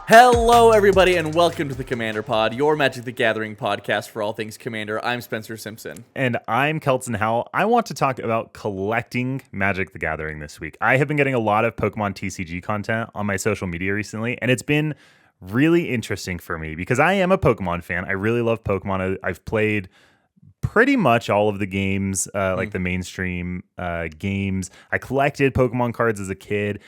Hello, everybody, and welcome to the Commander Pod, your Magic the Gathering podcast for all things Commander. I'm Spencer Simpson. And I'm Kelton Howell. I want to talk about collecting Magic the Gathering this week. I have been getting a lot of Pokemon TCG content on my social media recently, and it's been really interesting for me because I am a Pokemon fan. I really love Pokemon. I've played pretty much all of the games, like the mainstream games. I collected Pokemon cards as a kid.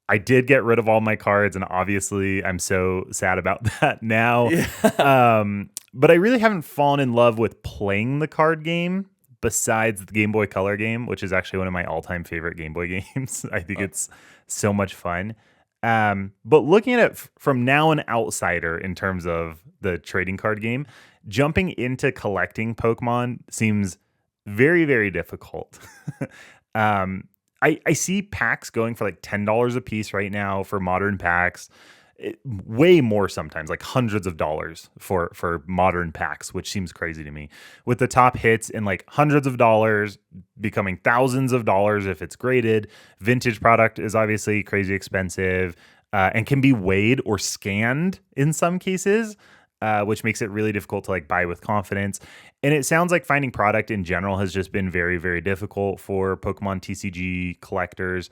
I did get rid of all my cards, and obviously I'm so sad about that now. Yeah. But I really haven't fallen in love with playing the card game besides the Game Boy Color game, which is actually one of my all-time favorite Game Boy games. I think it's so much fun. But looking at it from now an outsider in terms of the trading card game, jumping into collecting Pokemon seems very, very difficult. I see packs going for like $10 a piece right now for modern packs. Way more sometimes, like hundreds of dollars for modern packs, which seems crazy to me. With the top hits in like hundreds of dollars becoming thousands of dollars if it's graded. Vintage product is obviously crazy expensive and can be weighed or scanned in some cases. Which makes it really difficult to like buy with confidence. And it sounds like finding product in general has just been very, very difficult for Pokemon TCG collectors,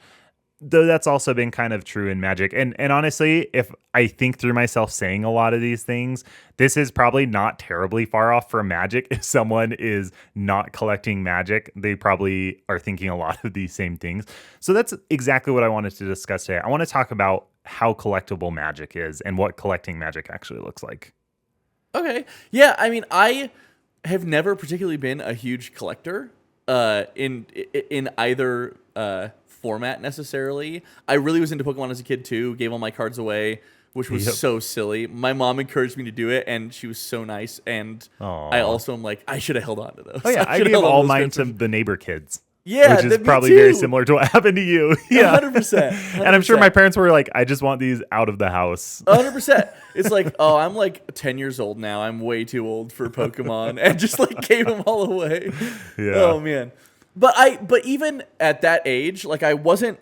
though that's also been kind of true in Magic. And honestly, if I think through myself saying a lot of these things, this is probably not terribly far off for Magic. If someone is not collecting Magic, they probably are thinking a lot of these same things. So that's exactly what I wanted to discuss today. I want to talk about how collectible Magic is and what collecting Magic actually looks like. Okay. Yeah, I mean, I have never particularly been a huge collector in either format necessarily. I really was into Pokemon as a kid too, gave all my cards away, which was so silly. My mom encouraged me to do it, and she was so nice. And I also am like, I should have held on to those. Oh, yeah, I gave all mine to the neighbor kids. Yeah, which is probably very similar to what happened to you. Yeah, 100%. And I'm sure my parents were like, I just want these out of the house. 100%. It's like, oh, I'm like 10 years old now. I'm way too old for Pokemon, and just like gave them all away. Yeah. Oh man. But even at that age, like I wasn't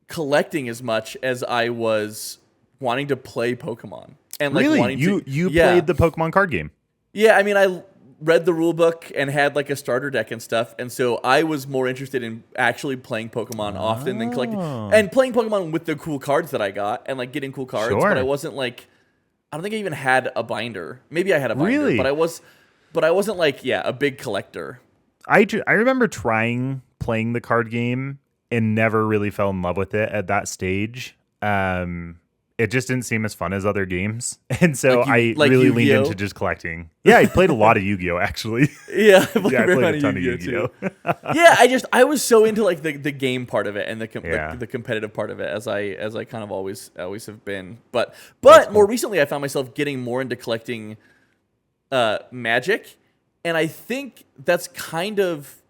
collecting as much as I was wanting to play Pokemon. And like really, wanting you played the Pokemon card game. Yeah, I mean, I read the rule book and had like a starter deck and stuff, and so I was more interested in actually playing Pokemon often than collecting and playing Pokemon with the cool cards that I got and like getting cool cards. Sure. But I wasn't like, I don't think I even had a binder. Maybe I had a binder, really? but I wasn't like a big collector. I remember playing the card game and never really fell in love with it at that stage. It just didn't seem as fun as other games. And so I really leaned into just collecting. Yeah, I played a lot of Yu-Gi-Oh! Actually. Yeah, I played a ton of Yu-Gi-Oh! Yeah, I was so into like the game part of it and the competitive part of it as I kind of always have been. But more recently I found myself getting more into collecting Magic, and I think that's kind of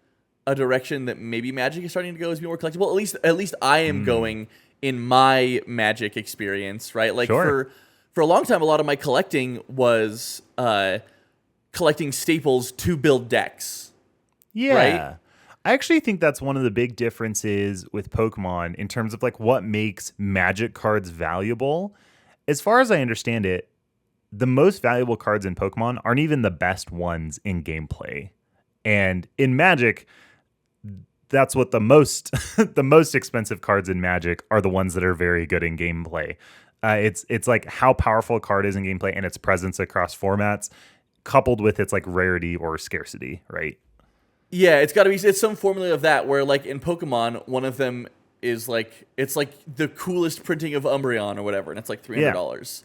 a direction that maybe Magic is starting to go, is be more collectible. At least I am going in my Magic experience, right? Like for a long time, a lot of my collecting was collecting staples to build decks. Yeah. Right? I actually think that's one of the big differences with Pokemon in terms of like what makes Magic cards valuable. As far as I understand it, the most valuable cards in Pokemon aren't even the best ones in gameplay. And in Magic, that's what the most expensive cards in Magic are, the ones that are very good in gameplay. It's like how powerful a card is in gameplay and its presence across formats, coupled with its like rarity or scarcity, right? Yeah, it's some formula of that where like in Pokemon, one of them is like, it's like the coolest printing of Umbreon or whatever, and it's like $300.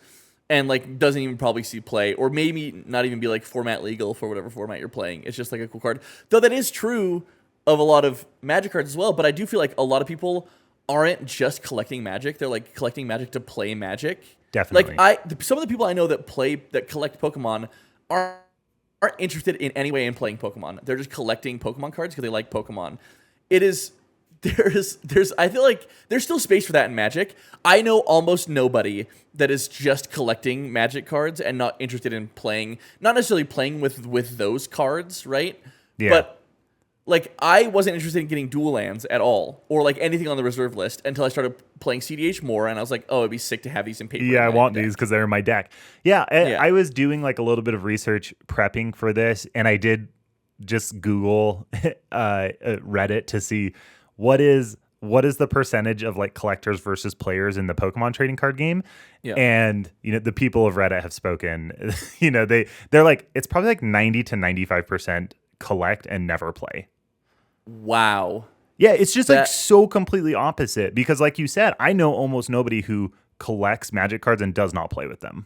And like doesn't even probably see play, or maybe not even be like format legal for whatever format you're playing. It's just like a cool card. Though that is true of a lot of Magic cards as well, but I do feel like a lot of people aren't just collecting Magic; they're like collecting Magic to play Magic. Definitely. Like some of the people I know that collect Pokemon aren't interested in any way in playing Pokemon. They're just collecting Pokemon cards because they like Pokemon. I feel like there's still space for that in Magic. I know almost nobody that is just collecting Magic cards and not interested in playing, not necessarily playing with those cards, right? Yeah. But like I wasn't interested in getting dual lands at all, or like anything on the reserve list until I started playing CDH more, and I was like, oh, it'd be sick to have these in paper. Yeah, I want these because they're in my deck. Yeah, Yeah. I was doing like a little bit of research prepping for this, and I did just Google Reddit to see what is the percentage of like collectors versus players in the Pokemon trading card game. Yeah. And the people of Reddit have spoken. They're like, it's probably like 90 to 95% collect and never play. Wow. Yeah, it's just like so completely opposite because like you said, I know almost nobody who collects Magic cards and does not play with them.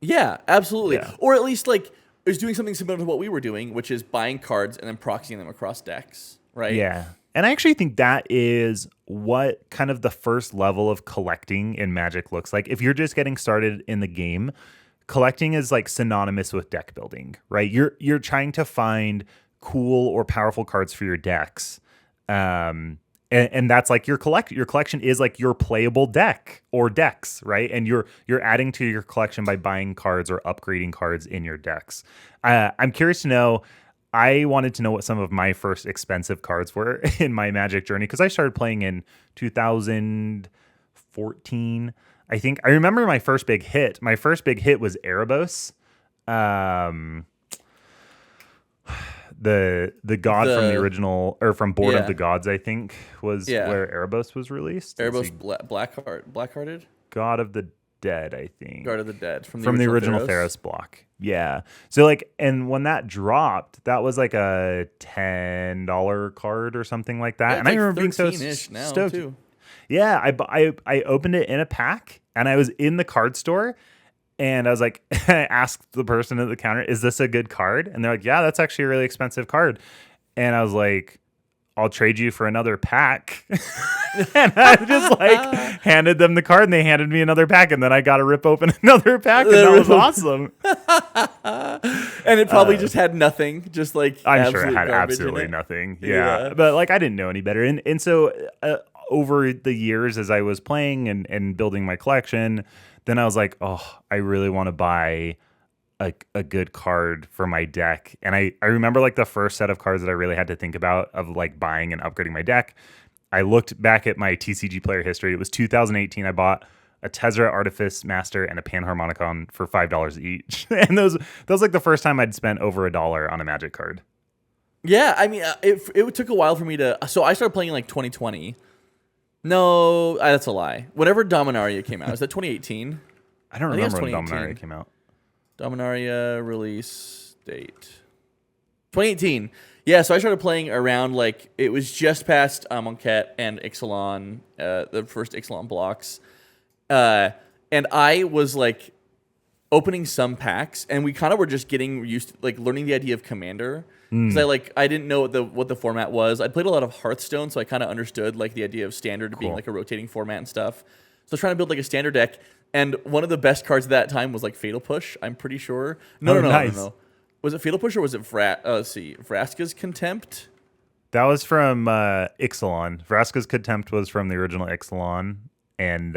Yeah, absolutely. Yeah. Or at least like is doing something similar to what we were doing, which is buying cards and then proxying them across decks, right? Yeah. And I actually think that is what kind of the first level of collecting in Magic looks like. If you're just getting started in the game, collecting is like synonymous with deck building, right? You're trying to find cool or powerful cards for your decks. And that's like your collection is like your playable deck or decks, right? And you're adding to your collection by buying cards or upgrading cards in your decks. I'm curious to know. I wanted to know what some of my first expensive cards were in my Magic journey because I started playing in 2014. I think I remember my first big hit. My first big hit was Erebos. The god from the original or from Board of the Gods, I think, was where Erebos was released. Erebos Blackhearted? God of the Dead, I think. God of the Dead from the original Theros block. Yeah. So like, and when that dropped, that was like a $10 card or something like that. Yeah, and I like remember being so stoked. Too. Yeah, I opened it in a pack, and I was in the card store. And I was like, I asked the person at the counter, is this a good card? And they're like, yeah, that's actually a really expensive card. And I was like, I'll trade you for another pack. And I just like handed them the card and they handed me another pack. And then I got to rip open another pack. And that was awesome. And it probably just had nothing. Just like, I'm sure it had absolutely nothing. Yeah. But like, I didn't know any better. And so over the years as I was playing and building my collection, then I was like, oh, I really want to buy a good card for my deck. And I remember like the first set of cards that I really had to think about of like buying and upgrading my deck. I looked back at my TCG player history. It was 2018. I bought a Tezzeret Artifice Master and a Panharmonicon for $5 each. And those like the first time I'd spent over $1 on a Magic card. Yeah, I mean, it took a while for me to... So I started playing in like 2020. No, that's a lie. Whenever Dominaria came out. Was that 2018? I don't remember when Dominaria came out. Dominaria release date. 2018. Yeah, so I started playing around like... It was just past Monquette and Ixalan, the first Ixalan blocks. And I was like opening some packs, and we kind of were just getting used to like learning the idea of Commander. Because I didn't know what the format was. I played a lot of Hearthstone, so I kind of understood like the idea of Standard being like a rotating format and stuff. So I was trying to build like a Standard deck, and one of the best cards at that time was like Fatal Push. I'm pretty sure. No. Was it Fatal Push or was it Vraska's Contempt? That was from Ixalan. Vraska's Contempt was from the original Ixalan, and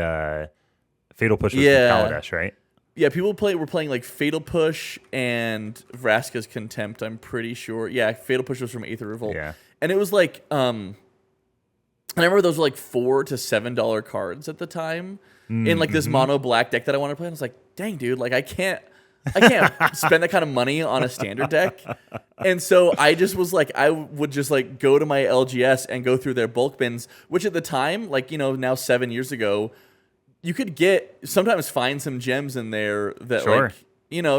Fatal Push was from Kaladesh, right? Yeah, people were playing like Fatal Push and Vraska's Contempt, I'm pretty sure. Yeah, Fatal Push was from Aether Revolt. Yeah. And it was like, I remember those were like $4 to $7 cards at the time in like this mono black deck that I wanted to play. And I was like, dang, dude, like I can't spend that kind of money on a Standard deck. And so I just was like, I would just like go to my LGS and go through their bulk bins, which at the time, like, now 7 years ago, you could sometimes find some gems in there that like,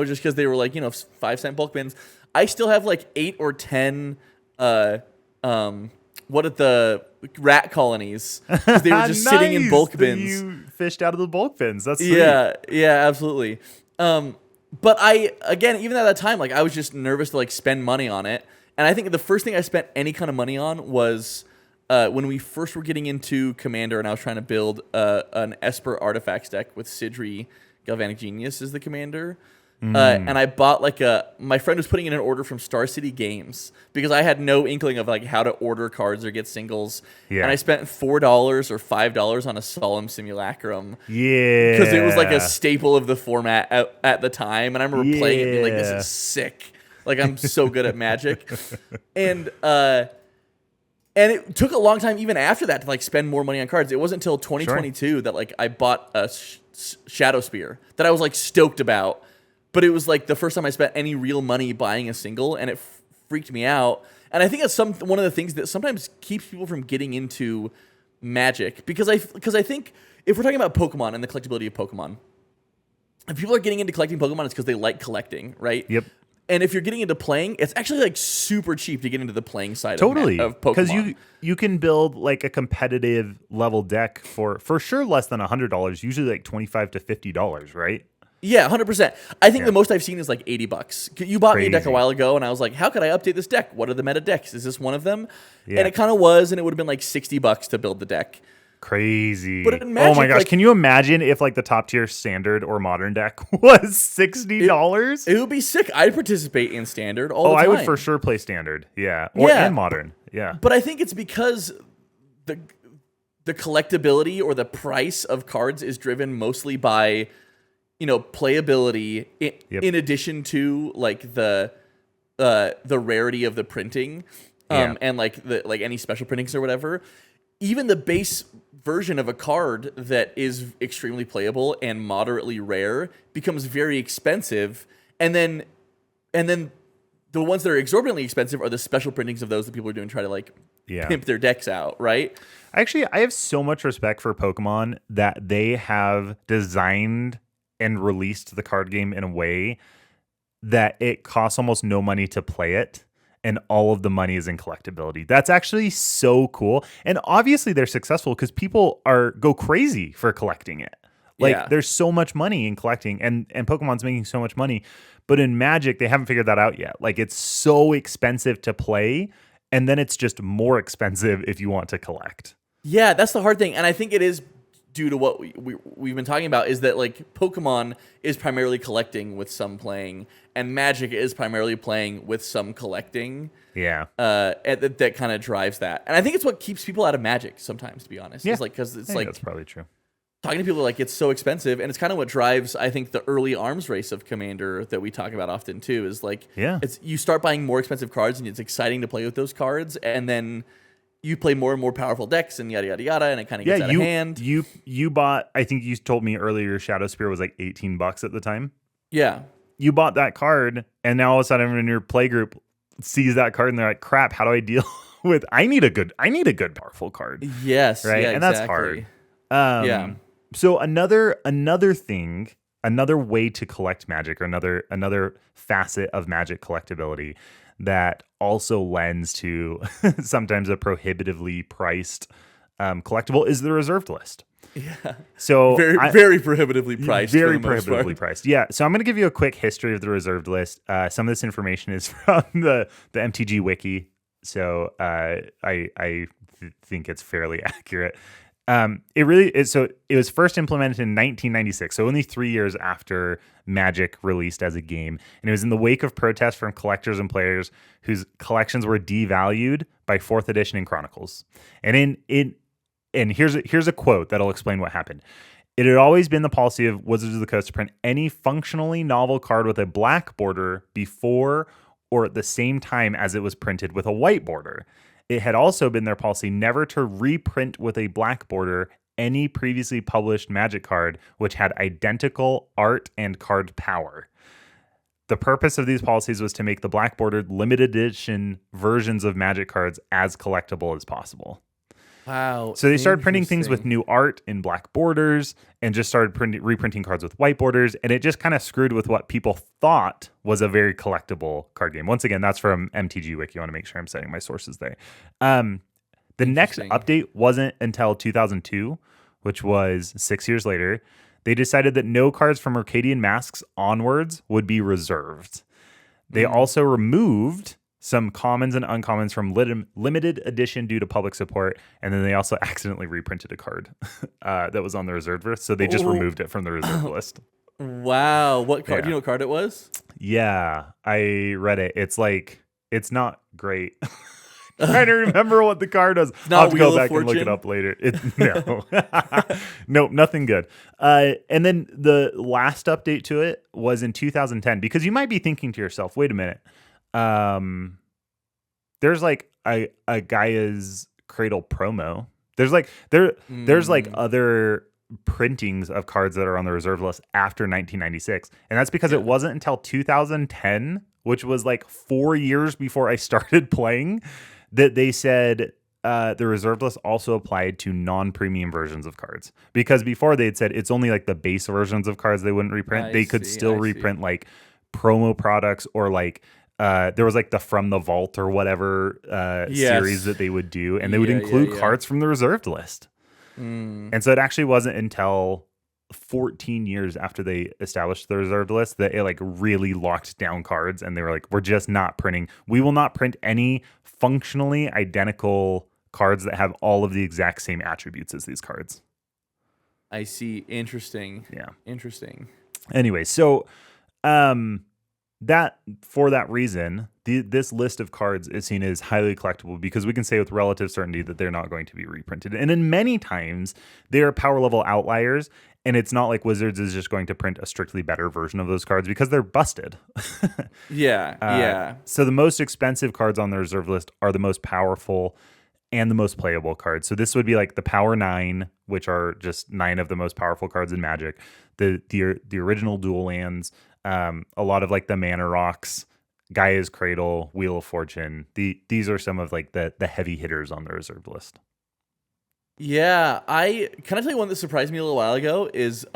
just because they were like, 5-cent bulk bins. I still have like 8 or 10, what at the rat colonies, because they were just sitting in bulk bins. You fished out of the bulk bins. That's sweet. Yeah, absolutely. But even at that time, like I was just nervous to like spend money on it. And I think the first thing I spent any kind of money on was when we first were getting into Commander, and I was trying to build an Esper Artifacts deck with Sidri Galvanic Genius as the commander. And I bought my friend was putting in an order from Star City Games because I had no inkling of like how to order cards or get singles. Yeah. And I spent $4 or $5 on a Solemn Simulacrum. Yeah. Because it was like a staple of the format at the time. And I remember playing it and being like, this is sick. Like I'm so good at Magic. And And it took a long time even after that to like spend more money on cards. It wasn't until 2022 that like I bought a Shadow Spear that I was like stoked about. But it was like the first time I spent any real money buying a single, and it freaked me out. And I think that's one of the things that sometimes keeps people from getting into Magic, because I think if we're talking about Pokemon and the collectability of Pokemon, if people are getting into collecting Pokemon, it's because they like collecting, right? Yep. And if you're getting into playing, it's actually like super cheap to get into the playing side of Pokemon. Because you can build like a competitive level deck for sure less than $100, usually like $25 to $50, right? Yeah, 100%. I think the most I've seen is like $80. You bought me a deck a while ago, and I was like, how could I update this deck? What are the meta decks? Is this one of them? Yeah. And it kind of was, and it would have been like $60 to build the deck. Crazy. But in Magic, oh my gosh, can you imagine if like the top tier standard or modern deck was $60? It would be sick. I'd participate in standard all the time. I would for sure play standard. Yeah. And modern. Yeah. But I think it's because the collectability or the price of cards is driven mostly by, playability in addition to like the rarity of the printing and like any special printings or whatever. Even the base version of a card that is extremely playable and moderately rare becomes very expensive, and then the ones that are exorbitantly expensive are the special printings of those that people are doing to try to like pimp their decks out, right? Actually, I have so much respect for Pokemon that they have designed and released the card game in a way that it costs almost no money to play it, and all of the money is in collectability. That's actually so cool. And obviously they're successful because people go crazy for collecting it. Like there's so much money in collecting, and Pokemon's making so much money. But in Magic, they haven't figured that out yet. Like it's so expensive to play, and then it's just more expensive if you want to collect. Yeah, that's the hard thing. And I think it is due to what we've been talking about, is that like Pokemon is primarily collecting with some playing, and Magic is primarily playing with some collecting. Yeah. That kind of drives that. And I think it's what keeps people out of Magic sometimes, to be honest. Yeah. It's like, because it's like, that's probably true. Talking to people like it's so expensive, and it's kind of what drives, I think, the early arms race of Commander that we talk about often too, is like, it's you start buying more expensive cards, and it's exciting to play with those cards, and then you play more and more powerful decks, and yada yada yada, and it kind of gets out of hand. You bought, I think you told me earlier, your Shadow Spear was like $18 at the time. Yeah. You bought that card, and now all of a sudden everyone in your play group sees that card, and they're like, crap, how do I deal with I need a good powerful card. Yes. Right. Yeah, and exactly. that's hard. So another thing, another way to collect Magic, or another facet of Magic collectability that also lends to sometimes a prohibitively priced collectible is the reserved list. Yeah. So very prohibitively priced. Very prohibitively priced. Yeah. So I'm going to give you a quick history of the reserved list. Some of this information is from the MTG wiki, so I think it's fairly accurate. It really is. So it was first implemented in 1996, so only 3 years after Magic released as a game, and it was in the wake of protests from collectors and players whose collections were devalued by 4th edition and Chronicles. And here's a quote that'll explain what happened. It had always been the policy of Wizards of the Coast to print any functionally novel card with a black border before or at the same time as it was printed with a white border. It had also been their policy never to reprint with a black border any previously published Magic card which had identical art and card power. The purpose of these policies was to make the black bordered limited edition versions of Magic cards as collectible as possible. Wow. So they started printing things with new art in black borders, and just started reprinting cards with white borders, and it just kind of screwed with what people thought was a very collectible card game. Once again, that's from MTG Wiki. I want to make sure I'm citing my sources there. The next update wasn't until 2002, which was 6 years later. They decided that no cards from Arcadian Masks onwards would be reserved. They also removed some commons and uncommons from limited edition due to public support, and then they also accidentally reprinted a card that was on the reserved list, so they just removed it from the reserved list. Wow. What card? Do you know what card it was? Yeah, I read it. It's not great. Trying to remember what the card was. I'll have to go back and look it up later. No. Nope, nothing good. And then the last update to it was in 2010, because you might be thinking to yourself, wait a minute. there's like a Gaia's Cradle promo. There's like other printings of cards that are on the reserve list after 1996, and that's because it wasn't until 2010, which was like 4 years before I started playing, that they said the reserve list also applied to non-premium versions of cards. Because before they had said it's only like the base versions of cards they wouldn't reprint. They could still reprint like promo products, or like there was like the From the Vault or whatever series that they would do, and they would include cards from the reserved list. And so it actually wasn't until 14 years after they established the reserved list that it like really locked down cards, and they were like, we're just not printing. We will not print any functionally identical cards that have all of the exact same attributes as these cards. I see. Interesting. Yeah. Interesting. Anyway, so that for that reason, this list of cards is seen as highly collectible because we can say with relative certainty that they're not going to be reprinted. And in many times, they are power level outliers, and it's not like Wizards is just going to print a strictly better version of those cards because they're busted. Yeah. So the most expensive cards on the reserve list are the most powerful and the most playable cards. So this would be like the Power 9, which are just 9 of the most powerful cards in Magic. The original dual lands, a lot of like the Mana Rocks, Gaia's Cradle, Wheel of Fortune. These are some of like the heavy hitters on the reserved list. Yeah, can I tell you one that surprised me a little while ago is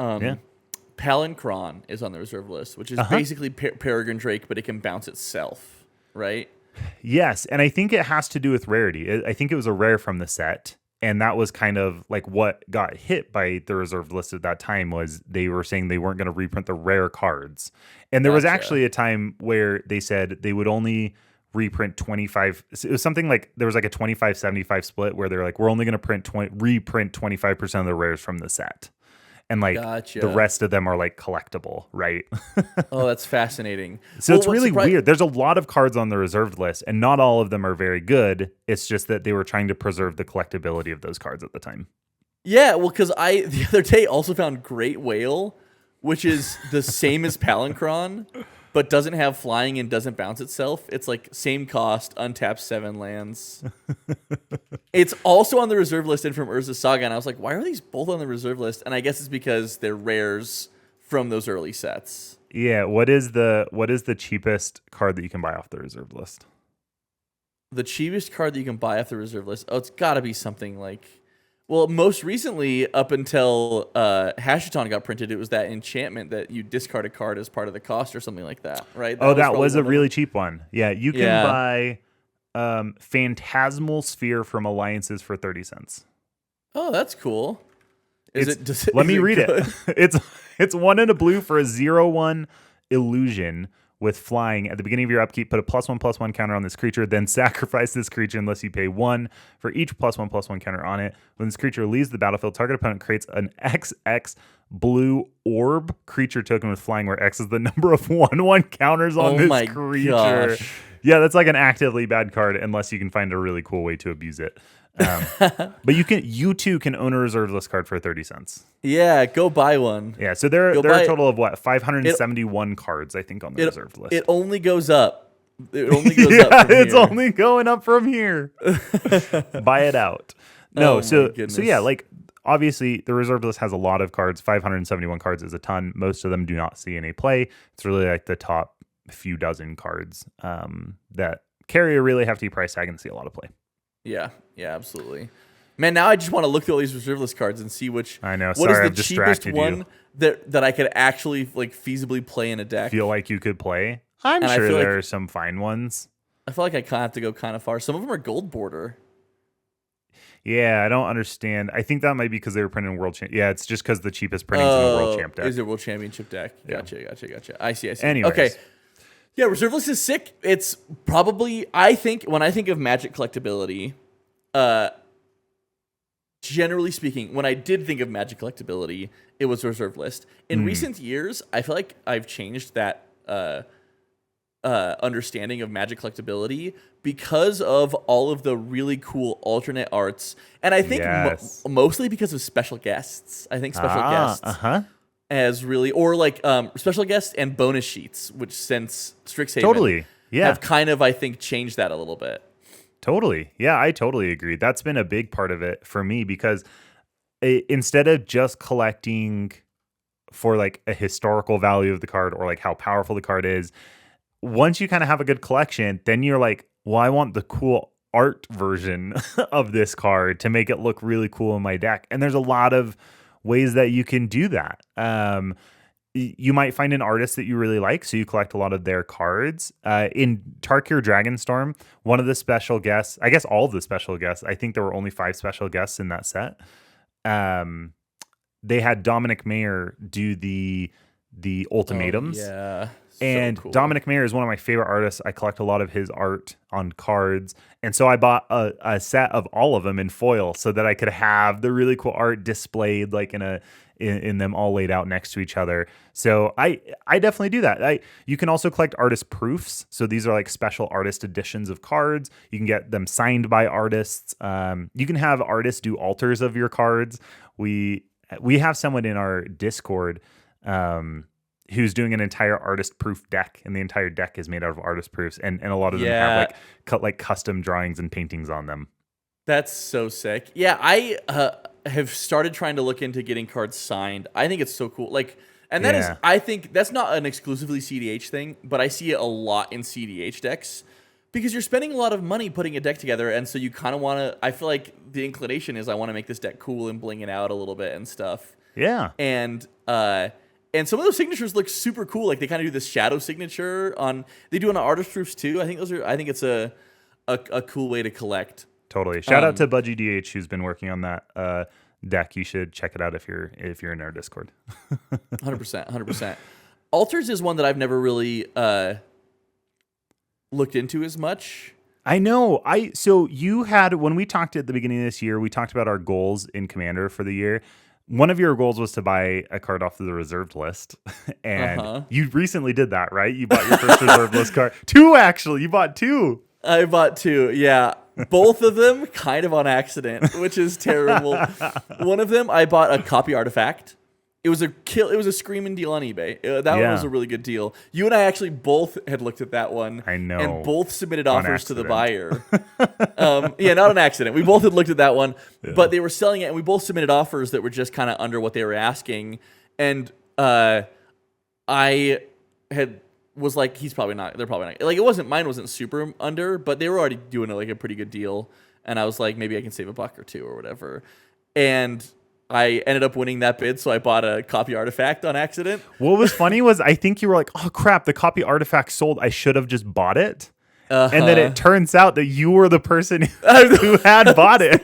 Palancron is on the reserve list, which is basically Peregrine Drake, but it can bounce itself, right? Yes, and I think it has to do with rarity. I think it was a rare from the set, and that was kind of like what got hit by the reserved list at that time was they were saying they weren't going to reprint the rare cards. And there was actually a time where they said they would only reprint 25. It was something like there was like a 25-75 split where they're like, we're only going to reprint 25% of the rares from the set. And like the rest of them are like collectible, right? Oh, that's fascinating. So it's really weird. There's a lot of cards on the reserved list, and not all of them are very good. It's just that they were trying to preserve the collectability of those cards at the time. Yeah, well, because I the other day also found Great Whale, which is the same as Palancron, but doesn't have flying and doesn't bounce itself. It's like same cost, untapped 7 lands. It's also on the reserve list and from Urza's Saga, and I was like, why are these both on the reserve list? And I guess it's because they're rares from those early sets. Yeah, what is the cheapest card that you can buy off the reserve list? The cheapest card that you can buy off the reserve list? Oh, it's got to be something like... Well, most recently, up until Hashiton got printed, it was that enchantment that you discard a card as part of the cost or something like that, right? That was a really cheap one. Yeah, you can buy Phantasmal Sphere from Alliances for 30 cents. Oh, that's cool. Let me read it. It's 1 and a blue for a 0/1 illusion with flying. At the beginning of your upkeep, put a +1/+1 counter on this creature, then sacrifice this creature unless you pay 1 for each +1/+1 counter on it. When this creature leaves the battlefield, target opponent creates an XX blue orb creature token with flying, where X is the number of 1/1 counters on this creature. Gosh. Yeah, that's like an actively bad card unless you can find a really cool way to abuse it. But you too can own a reserve list card for 30 cents. Yeah, go buy one. Yeah, so there are a total of 571 cards, I think, on the reserved list. It only goes up. It only goes up from it's here. only going up from here. Buy it out. No, so yeah, like obviously the reserved list has a lot of cards. 571 cards is a ton. Most of them do not see any play. It's really like the top few dozen cards that carry a really hefty price tag and see a lot of play. Yeah, absolutely. Man, now I just want to look through all these reserve list cards and see what is the cheapest one that I could actually like feasibly play in a deck. Feel like you could play? I'm sure there are some fine ones. I feel like I kind of have to go kind of far. Some of them are gold border. Yeah, I don't understand. I think that might be because they were printed in World Champ. Yeah, it's just because the cheapest printing's in the World Champ deck. Is it World Championship deck? Gotcha. I see. Anyways. Okay. Yeah, reserve list is sick. It's probably, I think, when I think of Magic collectability, generally speaking, when I did think of Magic collectability, it was reserve list. In recent years, I feel like I've changed that understanding of Magic collectability because of all of the really cool alternate arts, and I think mostly because of special guests. I think special guests as really, or like special guests and bonus sheets, which since Strixhaven have kind of, I think, changed that a little bit. Totally. Yeah, I totally agree. That's been a big part of it for me because instead of just collecting for like a historical value of the card or like how powerful the card is, once you kind of have a good collection, then you're like, well, I want the cool art version of this card to make it look really cool in my deck. And there's a lot of ways that you can do that. You might find an artist that you really like, so you collect a lot of their cards. In Tarkir Dragonstorm, one of the special guests, I guess all of the special guests, I think there were only 5 special guests in that set. They had Dominic Mayer do the ultimatums. Oh, yeah. And so cool. Dominic Mayer is one of my favorite artists. I collect a lot of his art on cards. And so I bought a set of all of them in foil so that I could have the really cool art displayed like in them all laid out next to each other. So I definitely do that. You can also collect artist proofs. So these are like special artist editions of cards. You can get them signed by artists. You can have artists do alters of your cards. We have someone in our Discord who's doing an entire artist proof deck, and the entire deck is made out of artist proofs, and a lot of them have like custom drawings and paintings on them. That's so sick. Yeah, I have started trying to look into getting cards signed. I think it's so cool. Like, and that is, I think that's not an exclusively CDH thing, but I see it a lot in CDH decks because you're spending a lot of money putting a deck together, and so you kind of want to. I feel like the inclination is I want to make this deck cool and bling it out a little bit and stuff. Yeah, and some of those signatures look super cool. Like they kind of do this shadow signature on. They do on artist proofs too. I think it's a cool way to collect. Totally. Shout out to Budgie DH who's been working on that deck. You should check it out if you're in our Discord. 100%. Alters is one that I've never really looked into as much. I know. So you had, when we talked at the beginning of this year, we talked about our goals in Commander for the year. One of your goals was to buy a card off of the reserved list. And you recently did that, right? You bought your first reserved list card. 2, actually. You bought 2. I bought 2, yeah. Both of them kind of on accident, which is terrible. One of them, I bought a copy artifact. It was a screaming deal on eBay. That one was a really good deal. You and I actually both had looked at that one. I know. And both submitted offers to the buyer. Yeah, not an accident. We both had looked at that one, but they were selling it, and we both submitted offers that were just kind of under what they were asking. And I was like, they're probably not. Like, mine wasn't super under, but they were already doing a pretty good deal. And I was like, maybe I can save $1 or $2 or whatever. And I ended up winning that bid, so I bought a copy artifact on accident. What was funny was I think you were like, oh crap, the copy artifact sold. I should have just bought it. And then it turns out that you were the person who had bought it.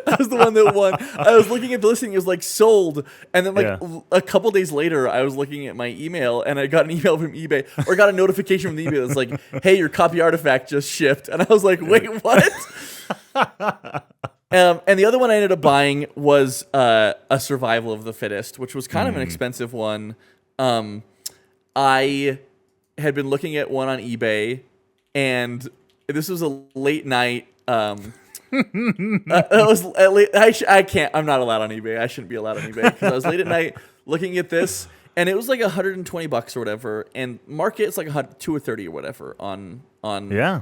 I was the one that won. I was looking at the listing, it was like sold. And then a couple days later, I was looking at my email and I got an email from eBay, or got a notification from eBay that's like, hey, your copy artifact just shipped. And I was like, wait, what? And the other one I ended up buying was a Survival of the Fittest, which was kind of an expensive one. I had been looking at one on eBay, and this was a late night. It was late. I can't. I'm not allowed on eBay. I shouldn't be allowed on eBay because I was late at night looking at this, and it was like $120 or whatever. And market it's like $2 or $30 or whatever on. Yeah.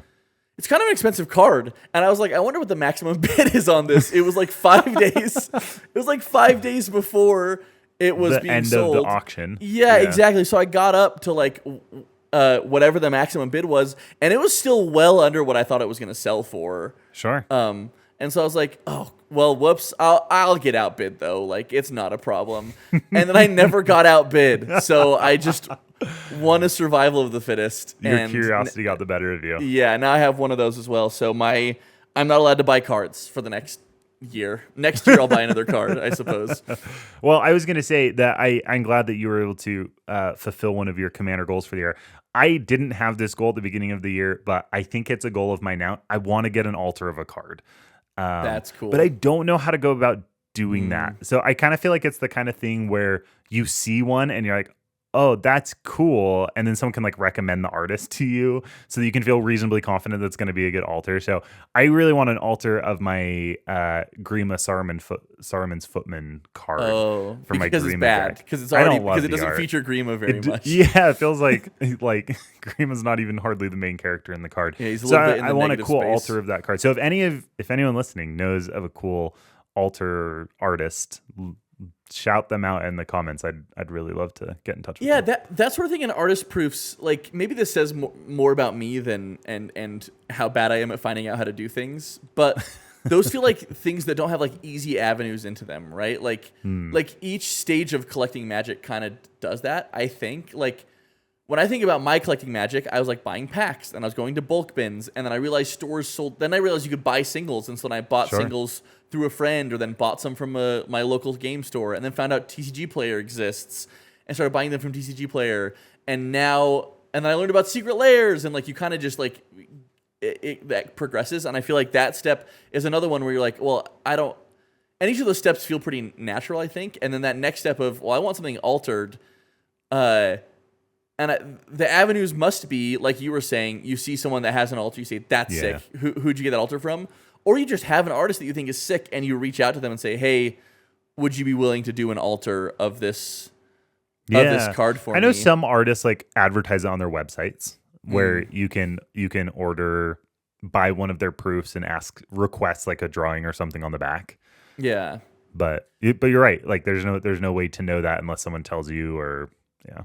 It's kind of an expensive card, and I was like, I wonder what the maximum bid is on this. It was like 5 days. It was like 5 days before it was being end sold. Of the auction. Yeah, exactly. So I got up to like whatever the maximum bid was, and it was still well under what I thought it was going to sell for. Sure. And so I was like, oh, well, whoops. I'll get outbid though. Like, it's not a problem. And then I never got outbid, so I just won a Survival of the Fittest. Your curiosity got the better of you. Yeah, now I have one of those as well. So I'm not allowed to buy cards for the next year. Next year I'll buy another card, I suppose. Well, I was going to say that I'm glad that you were able to fulfill one of your Commander goals for the year. I didn't have this goal at the beginning of the year, but I think it's a goal of mine now. I want to get an altar of a card. That's cool. But I don't know how to go about doing that. So I kind of feel like it's the kind of thing where you see one and you're like, oh, that's cool. And then someone can like recommend the artist to you so that you can feel reasonably confident that's going to be a good altar. So I really want an altar of my Grima Saruman's Footman card for my because Grima it's bad. deck. Because it's I already don't love because it the doesn't art. feature Grima very much. Yeah, it feels like Grima's not even hardly the main character in the card. Yeah, he's a so little bit in I the want a negative cool space. altar of that card. So if anyone listening knows of a cool altar artist, shout them out in the comments. I'd really love to get in touch with them. That sort of thing in artist proofs, like maybe this says more about me than and how bad I am at finding out how to do things, but those feel like things that don't have like easy avenues into them, right? Like each stage of collecting Magic kind of does that, I think. Like when I think about my collecting Magic, I was like buying packs and I was going to bulk bins, and then I realized stores sold. Then I realized you could buy singles, and so then I bought singles through a friend, or then bought some from my local game store, and then found out TCG Player exists and started buying them from TCG Player. And then I learned about secret layers, and like you kind of just like that progresses. And I feel like that step is another one where you're like, well, I don't. And each of those steps feel pretty natural, I think. And then that next step of, well, I want something altered. The avenues must be, like you were saying, you see someone that has an altar, you say, that's sick. Who'd you get that altar from? Or you just have an artist that you think is sick, and you reach out to them and say, hey, would you be willing to do an altar of this card for me? I know some artists like advertise it on their websites where you can buy one of their proofs and request like a drawing or something on the back. Yeah. But you're right. Like there's no way to know that unless someone tells you, or yeah.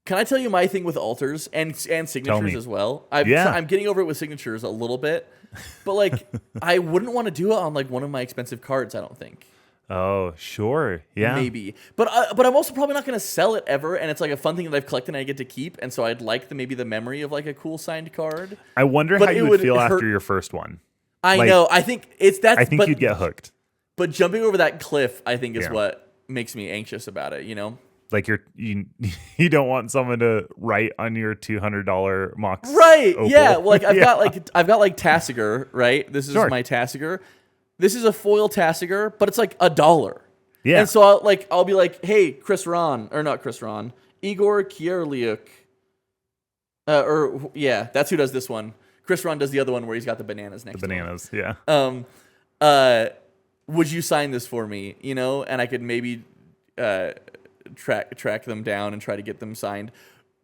Can I tell you my thing with altars and signatures as well? I'm getting over it with signatures a little bit, but like I wouldn't want to do it on like one of my expensive cards, I don't think. Oh, sure. Yeah. Maybe. But I'm also probably not going to sell it ever, and it's like a fun thing that I've collected and I get to keep, and so I'd like maybe the memory of like a cool signed card. I wonder how you would feel after your first one. I know. I think you'd get hooked. But jumping over that cliff, I think, is what makes me anxious about it, you know? Like you don't want someone to write on your $200 Mox. Right. Opal. Yeah. Well, like I've got like Tasigur, right? This is my Tasigur. This is a foil Tasigur, but it's like $1. Yeah. And so I'll be like, hey, Igor Kierliuk. That's who does this one. Chris Ron does the other one where he's got the bananas next to him. Yeah. Would you sign this for me? You know, and I could maybe track them down and try to get them signed.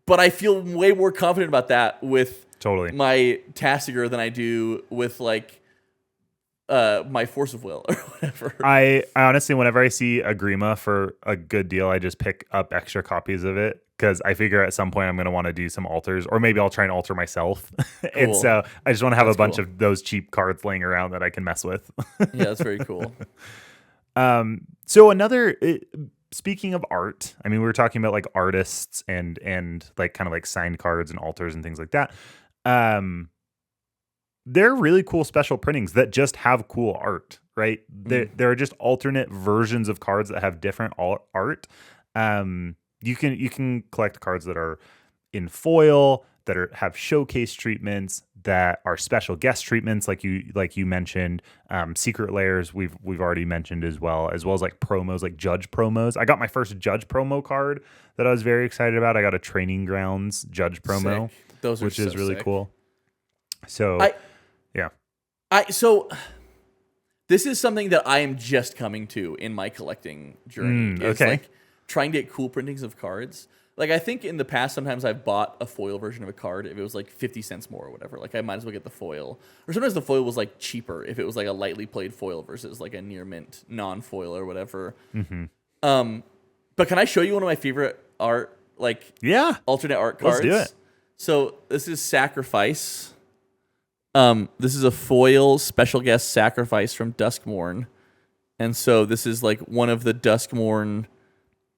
But I feel way more confident about that with my Tasigur than I do with like my Force of Will or whatever. I honestly, whenever I see a Grima for a good deal, I just pick up extra copies of it because I figure at some point I'm going to want to do some alters, or maybe I'll try and alter myself. Cool. And so I just want to have a bunch of those cheap cards laying around that I can mess with. Yeah, that's very cool. So speaking of art, I mean, we were talking about like artists and like kind of like signed cards and alters and things like that. They're really cool special printings that just have cool art, right? There are just alternate versions of cards that have different art. You can collect cards that are in foil, that have showcase treatments, that are special guest treatments, like you mentioned. Secret layers we've already mentioned as well as like promos, like judge promos. I got my first judge promo card that I was very excited about. I got a Training Grounds judge promo, which is really cool. So So this is something that I am just coming to in my collecting journey. It's like trying to get cool printings of cards. Like I think in the past, sometimes I've bought a foil version of a card if it was like 50 cents more or whatever. Like I might as well get the foil. Or sometimes the foil was like cheaper if it was like a lightly played foil versus like a near mint non-foil or whatever. Mm-hmm. But can I show you one of my favorite alternate art cards? Let's do it. So this is Sacrifice. This is a foil special guest Sacrifice from Duskmourn. And so this is like one of the Duskmourn,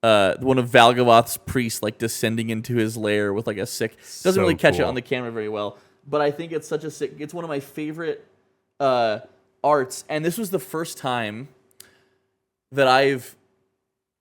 one of Valgavoth's priests like descending into his lair with like a sick, doesn't really catch it on the camera very well, but I think it's such a sick, it's one of my favorite arts. And this was the first time that I've,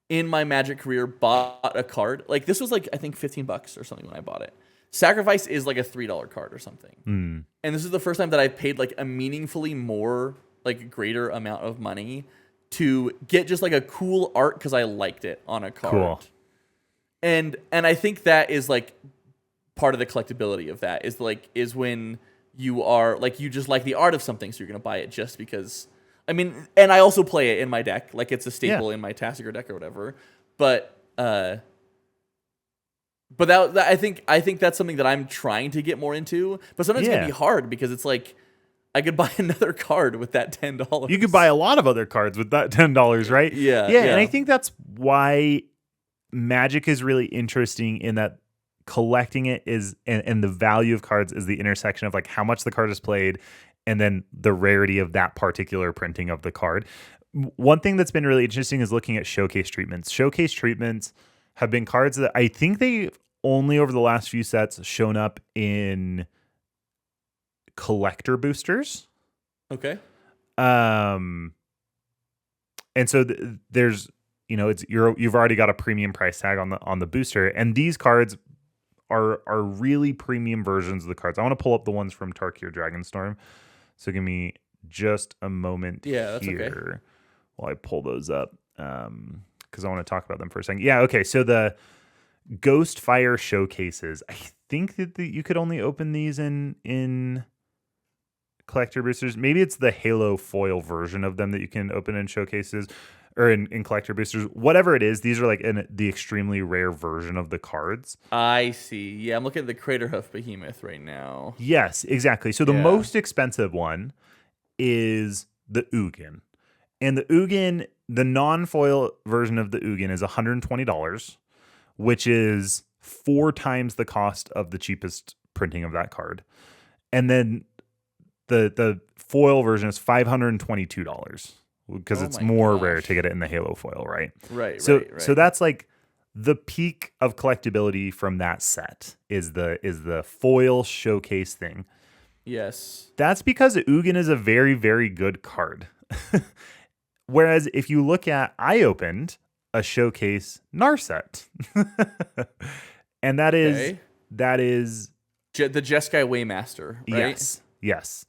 in my Magic career, bought a card. Like this was like, I think $15 or something when I bought it. Sacrifice is like a $3 card or something. And this is the first time that I've paid like a meaningfully more, like greater amount of money to get just like a cool art because I liked it on a card. Cool. And I think that is like part of the collectability of that is when you are like you just like the art of something, so you're gonna buy it just because. I mean, and I also play it in my deck, like it's a staple in my Tasigur deck or whatever. But I think that's something that I'm trying to get more into. But sometimes it can be hard because it's like I could buy another card with that $10. You could buy a lot of other cards with that $10, right? Yeah. And I think that's why Magic is really interesting in that collecting it is and the value of cards is the intersection of like how much the card is played and then the rarity of that particular printing of the card. One thing that's been really interesting is looking at showcase treatments. Showcase treatments have been cards that I think they only over the last few sets shown up in collector boosters. Okay. And so there's, it's you've already got a premium price tag on the booster, and these cards are really premium versions of the cards. I want to pull up the ones from Tarkir Dragonstorm. So give me just a moment that's here okay. while I pull those up, because I want to talk about them for a second. Yeah, okay. So the Ghostfire showcases, I think that you could only open these in collector boosters. Maybe it's the Halo foil version of them that you can open in showcases or in collector boosters. Whatever it is, these are like the extremely rare version of the cards. I see. Yeah, I'm looking at the Craterhoof Behemoth right now. Yes, exactly. So the most expensive one is the Ugin. And the Ugin, the non-foil version of the Ugin is $120, which is 4 times the cost of the cheapest printing of that card. And then the foil version is $522 because it's more rare to get it in the Halo foil, right? Right. So that's like the peak of collectability from that set is the foil showcase thing. Yes. That's because Ugin is a very, very good card. Whereas if you look at, I opened a showcase Narset. And that is the Jeskai Waymaster, right? Yes.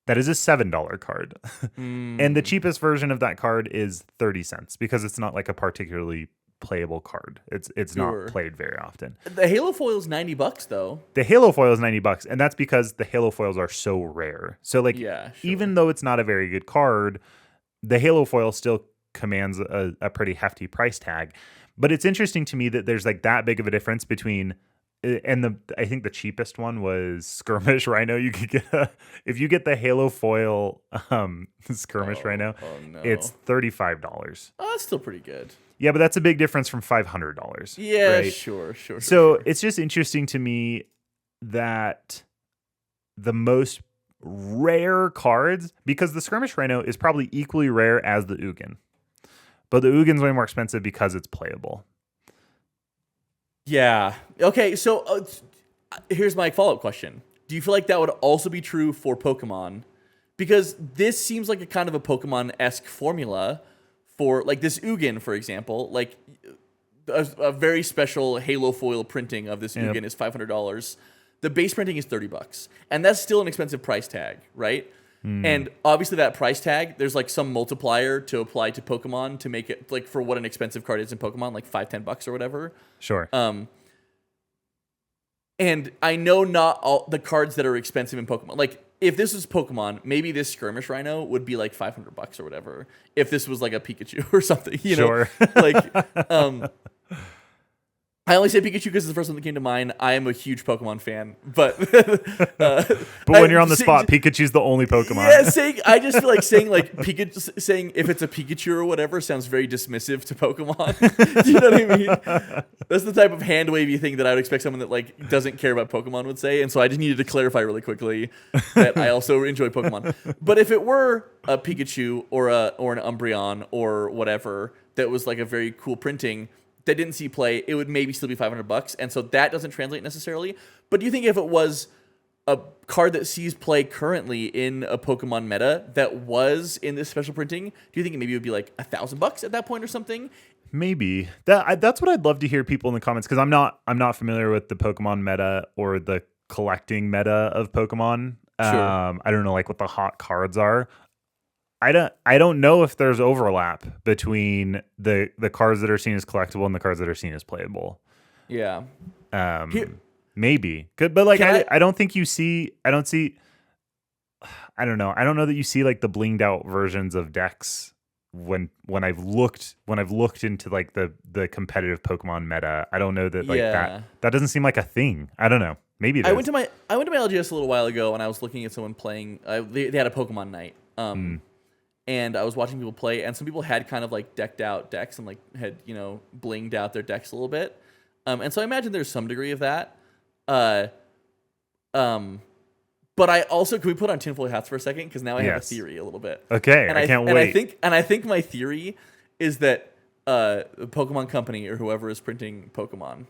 That is a $7 card. And the cheapest version of that card is 30 cents because it's not like a particularly playable card. It's not played very often. The Halo foil is $90 though. The Halo foil is $90, and that's because the Halo foils are so rare. So like even though it's not a very good card, the Halo foil still commands a pretty hefty price tag. But it's interesting to me that there's like that big of a difference between, and I think the cheapest one was Skirmish Rhino. You could get if you get the Halo foil Skirmish Rhino, it's $35. Oh, that's still pretty good. Yeah, but that's a big difference from $500. Yeah, right? Sure. So it's just interesting to me that the most rare cards, because the Skirmish Rhino is probably equally rare as the Ugin, but the Ugin's way more expensive because it's playable. Yeah. Okay, so here's my follow-up question. Do you feel like that would also be true for Pokemon? Because this seems like a kind of a Pokemon-esque formula for, like, this Ugin, for example. Like, a very special Halo foil printing of this Ugin is $500. The base printing is $30. And that's still an expensive price tag, right? And obviously that price tag, there's like some multiplier to apply to Pokemon to make it like for what an expensive card is in Pokemon, like $5-10 or whatever. Sure. And I know not all the cards that are expensive in Pokemon. Like if this was Pokemon, maybe this Skirmish Rhino would be like $500 or whatever. If this was like a Pikachu or something, you know, like, I only say Pikachu because it's the first one that came to mind. I am a huge Pokemon fan, but when you're on the spot, Pikachu's the only Pokemon. Yeah, I just feel like saying Pikachu, saying if it's a Pikachu or whatever sounds very dismissive to Pokemon. Do you know what I mean? That's the type of hand wavy thing that I would expect someone that like doesn't care about Pokemon would say, and so I just needed to clarify really quickly that I also enjoy Pokemon. But if it were a Pikachu or an Umbreon or whatever that was like a very cool printing that didn't see play, it would maybe still be $500, and so that doesn't translate necessarily. But do you think if it was a card that sees play currently in a Pokemon meta that was in this special printing, do you think maybe it would be like $1,000 at that point or something? Maybe that's what I'd love to hear people in the comments, because I'm not familiar with the Pokemon meta or the collecting meta of Pokemon. Sure. I don't know like what the hot cards are. I don't know if there's overlap between the cards that are seen as collectible and the cards that are seen as playable. Yeah. Maybe good, but like I don't think you see. I don't see. I don't know. I don't know that you see like the blinged out versions of decks when I've looked into like the competitive Pokemon meta. I don't know that like that doesn't seem like a thing. I don't know. Maybe it is. I went to my LGS a little while ago and I was looking at someone playing. They had a Pokemon night. And I was watching people play, and some people had kind of like decked out decks and like had, you know, blinged out their decks a little bit. And so I imagine there's some degree of that. But I also, can we put on tinfoil hats for a second? Because now I have a theory a little bit. Okay, I can't wait. I think my theory is that the Pokemon Company or whoever is printing Pokemon,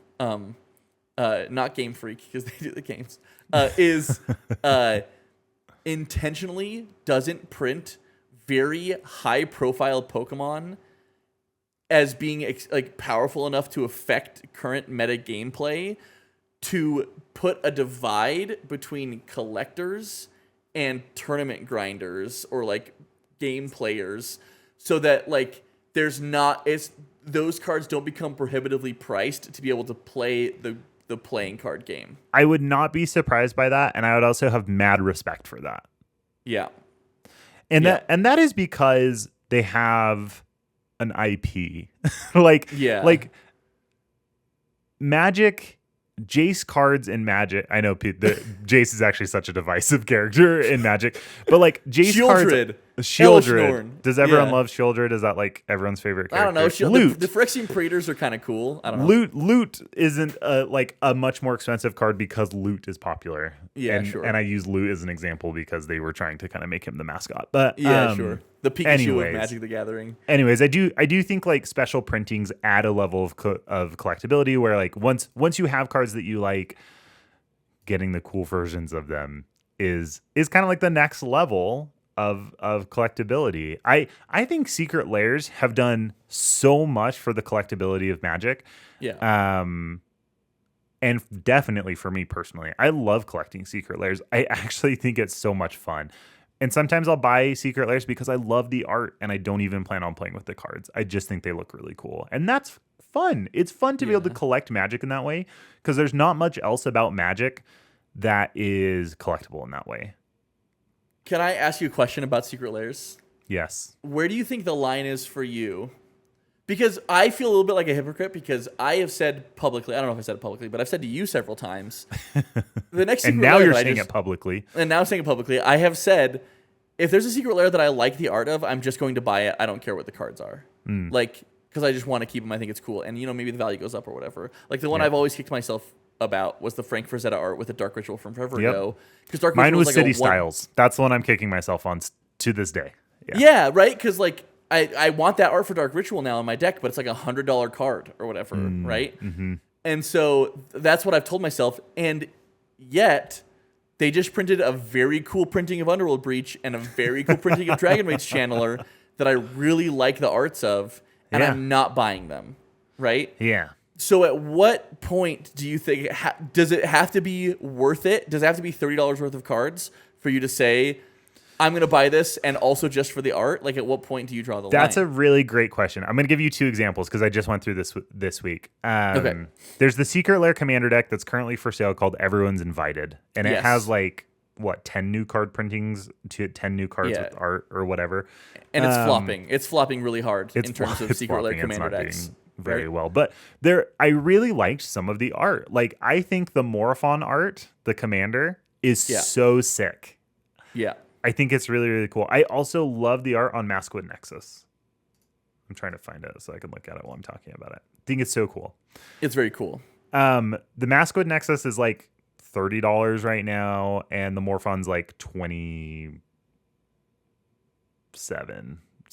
not Game Freak because they do the games, is intentionally doesn't print very high profile Pokemon as being like powerful enough to affect current meta gameplay, to put a divide between collectors and tournament grinders or like game players, so that like those cards don't become prohibitively priced to be able to play the playing card game. I would not be surprised by that, and I would also have mad respect for that. Yeah. And that is because they have an IP. like Magic, Jace cards in Magic. I know Jace is actually such a divisive character in Magic, but like Jace cards. Shieldred. Does everyone love Shieldred? Is that like everyone's favorite character? I don't know. Loot. The Phyrexian Praetors are kind of cool. I don't know. Loot isn't like a much more expensive card because Loot is popular. Yeah, sure. And I use Loot as an example because they were trying to kind of make him the mascot. But sure. The Pikachu of Magic the Gathering. Anyways, I do think like special printings add a level of collectability where like once you have cards that you like, getting the cool versions of them is kind of like the next level of collectability. I think Secret Lairs have done so much for the collectability of Magic. Yeah. And definitely for me personally, I love collecting Secret Lairs. I actually think it's so much fun. And sometimes I'll buy Secret Lairs because I love the art and I don't even plan on playing with the cards. I just think they look really cool. And that's fun. It's fun to be able to collect Magic in that way because there's not much else about Magic that is collectible in that way. Can I ask you a question about Secret Lairs? Yes. Where do you think the line is for you? Because I feel a little bit like a hypocrite because I have said publicly, I don't know if I said it publicly, but I've said to you several times, the next Secret Lair. And now you're saying it publicly. And now I'm saying it publicly. I have said, if there's a Secret Lair that I like the art of, I'm just going to buy it. I don't care what the cards are. Like, because I just want to keep them. I think it's cool. And, you know, maybe the value goes up or whatever. Like, the one I've always kicked myself about was the Frank Frazetta art with the Dark Ritual from forever ago. Because Mine was like City Styles. That's the one I'm kicking myself on to this day. Yeah, right? Because, like, I want that art for Dark Ritual now in my deck, but it's like $100 card or whatever, right? Mm-hmm. And so that's what I've told myself. And yet, they just printed a very cool printing of Underworld Breach and a very cool printing of Dragon Rage Channeler that I really like the arts of, and I'm not buying them, right? Yeah. So at what point do you think, does it have to be worth it? Does it have to be $30 worth of cards for you to say, I'm going to buy this and also just for the art? Like, at what point do you draw the line? That's a really great question. I'm going to give you two examples because I just went through this week. Okay. There's the Secret Lair Commander deck that's currently for sale called Everyone's Invited. And it has like, 10 new card printings to 10 new cards with art or whatever. And it's flopping. It's flopping really hard in terms of Secret Lair Commander decks. Very well. But I really liked some of the art. Like, I think the Morophon art, the Commander, is so sick. Yeah. I think it's really, really cool. I also love the art on Maskwood Nexus. I'm trying to find it so I can look at it while I'm talking about it. I think it's so cool. It's very cool. The Maskwood Nexus is like $30 right now, and the Morphon's like $27,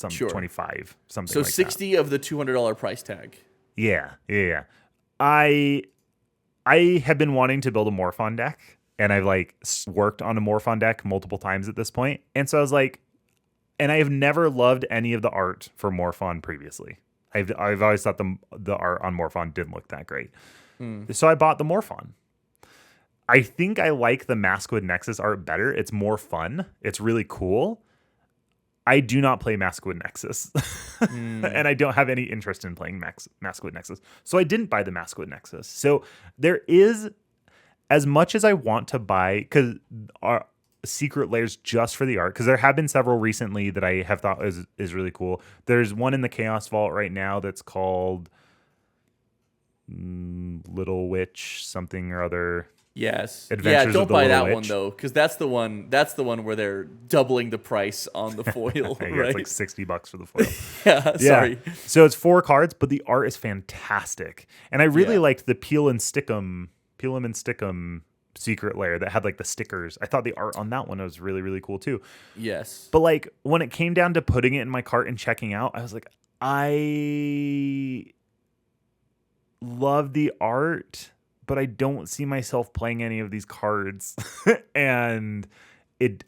25, something so like that. So 60 of the $200 price tag. Yeah. I have been wanting to build a Morphon deck. And I've like worked on a Morphon deck multiple times at this point. And so I was like, and I have never loved any of the art for Morphon previously. I've always thought the art on Morphon didn't look that great. So I bought the Morphon. I think I like the Maskwood Nexus art better. It's more fun. It's really cool. I do not play Masquerade Nexus, and I don't have any interest in playing Masquerade Nexus. So I didn't buy the Masquerade Nexus. So there is, as much as I want to buy, because our secret layers just for the art, because there have been several recently that I have thought is really cool. There's one in the Chaos Vault right now that's called Little Witch something or other. Yes. Adventures don't of the buy Little that Witch. one though, because that's the one. That's the one where they're doubling the price on the foil, Yeah, right? it's like $60 for the foil. Yeah. Sorry. So it's 4 cards, but the art is fantastic, and I really liked the peel 'em and stick 'em secret layer that had like the stickers. I thought the art on that one was really, really cool too. Yes. But like when it came down to putting it in my cart and checking out, I was like, I love the art, but I don't see myself playing any of these cards. And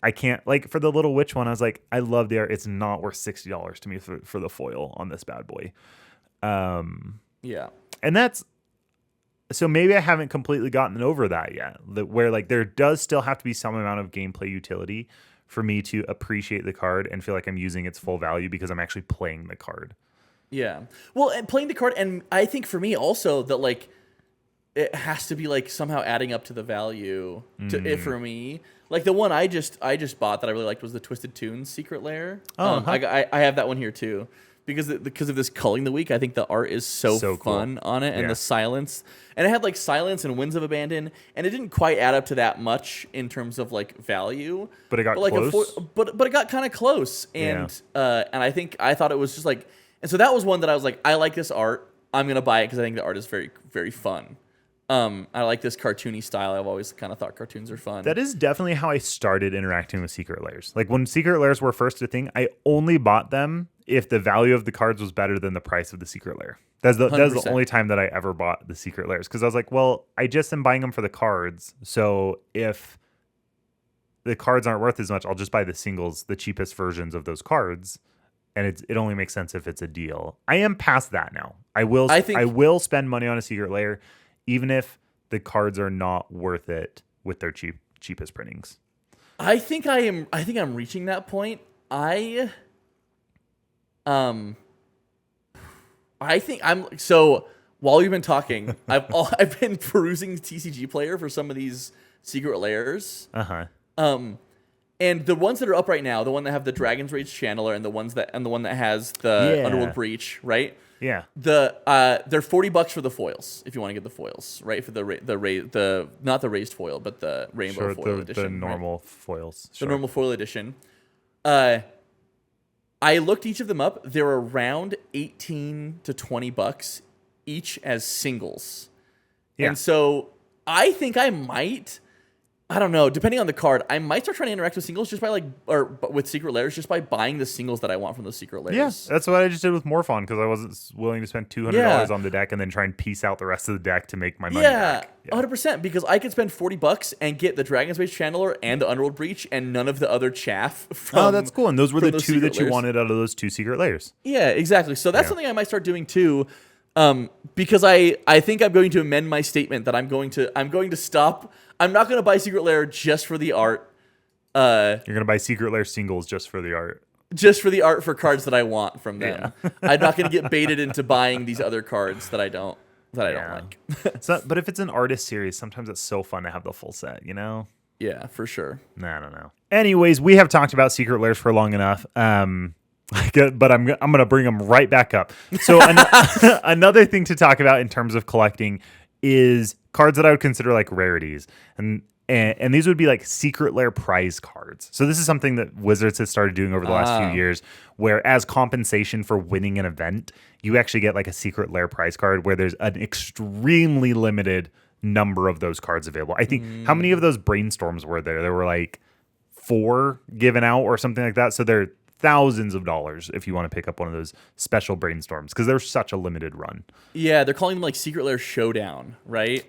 I can't, like, for the Little Witch one, I was like, I love the art. It's not worth $60 to me for the foil on this bad boy. Yeah. And that's, so maybe I haven't completely gotten over that yet, where like there does still have to be some amount of gameplay utility for me to appreciate the card and feel like I'm using its full value because I'm actually playing the card. Yeah. Well, and playing the card, and I think for me also that like it has to be like somehow adding up to the value to it for me. Like the one I just bought that I really liked was the Twisted Tunes Secret Lair. I have that one here too. Because of this culling the week, I think the art is so fun cool on it, and the silence, and it had like silence and Winds of Abandon, and it didn't quite add up to that much in terms of like value. But it got close. But it got kind of close, and I thought it was just like, and so that was one that I was like, I like this art, I'm gonna buy it because I think the art is very, very fun. I like this cartoony style. I've always kind of thought cartoons are fun. That is definitely how I started interacting with secret layers. Like when secret layers were first a thing, I only bought them if the value of the cards was better than the price of the secret layer. That's the only time that I ever bought the secret layers, because I was like, well, I just am buying them for the cards. So if the cards aren't worth as much, I'll just buy the singles, the cheapest versions of those cards. And it only makes sense if it's a deal. I am past that now. I will spend money on a secret layer, even if the cards are not worth it with their cheapest printings. I think I'm reaching that point. I think I'm so. While you've been talking, I've been perusing TCG Player for some of these secret layers. And the ones that are up right now, the one that have the Dragon's Rage Channeler, and the one that has the Underworld Breach, right? Yeah. They're $40 for the foils if you want to get the foils, right? For the not the raised foil, but the rainbow foil edition, the normal foils, the normal foil edition. I looked each of them up. They're around $18 to $20 each as singles. Yeah. And so I think I don't know, depending on the card, I might start trying to interact with singles just by with secret layers, just by buying the singles that I want from those secret layers. Yeah, that's what I just did with Morphon, because I wasn't willing to spend $200 on the deck and then try and piece out the rest of the deck to make my money back. Yeah, 100%, because I could spend $40 and get the Dragon's Rage Channeler and the Underworld Breach and none of the other chaff from. That's cool. And those were the two that you wanted out of those 2 secret layers. Yeah, exactly. So that's something I might start doing too. Because I think I'm going to amend my statement that I'm going to stop. I'm not going to buy Secret Lair just for the art. You're going to buy Secret Lair singles just for the art. Just for the art for cards that I want from them. Yeah. I'm not going to get baited into buying these other cards that I don't like. But if it's an artist series, sometimes it's so fun to have the full set, you know? Yeah, for sure. I don't know. Anyways, we have talked about Secret Lairs for long enough. But I'm going to bring them right back up. So another thing to talk about in terms of collecting is cards that I would consider like rarities. And these would be like Secret Lair prize cards. So this is something that Wizards has started doing over the last few years, where as compensation for winning an event, you actually get like a Secret Lair prize card where there's an extremely limited number of those cards available. I think, how many of those brainstorms were there? There were like 4 given out or something like that. So they're thousands of dollars if you want to pick up one of those special brainstorms, because they're such a limited run. Yeah, they're calling them like Secret Lair Showdown, right?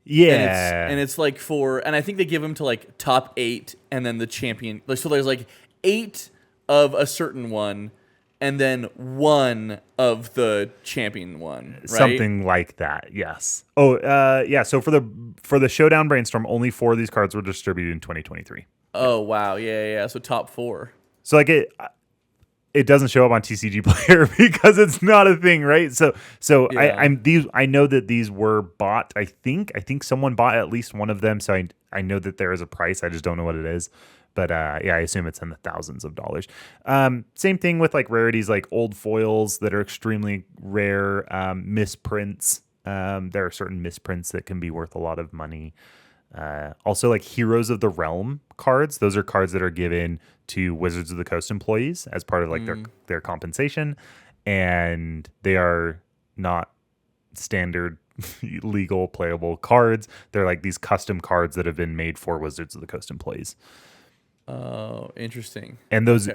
Yeah. And it's like and I think they give them to like top 8 and then the champion. So there's like 8 of a certain one and then 1 of the champion one, right? Something like that, yes. Yeah, so for the Showdown Brainstorm, only 4 of these cards were distributed in 2023. Oh, wow. Yeah. So top 4. So like it doesn't show up on TCG Player because it's not a thing, right? So Yeah. I know that these were bought. I think someone bought at least one of them. So I know that there is a price. I just don't know what it is. But yeah, I assume it's in the thousands of dollars. Same thing with like rarities, like old foils that are extremely rare, misprints. There are certain misprints that can be worth a lot of money. Also, like Heroes of the Realm cards. Those are cards that are given to Wizards of the Coast employees as part of like their compensation, and they are not standard legal playable cards. They're like these custom cards that have been made for Wizards of the Coast employees. Oh, interesting. And those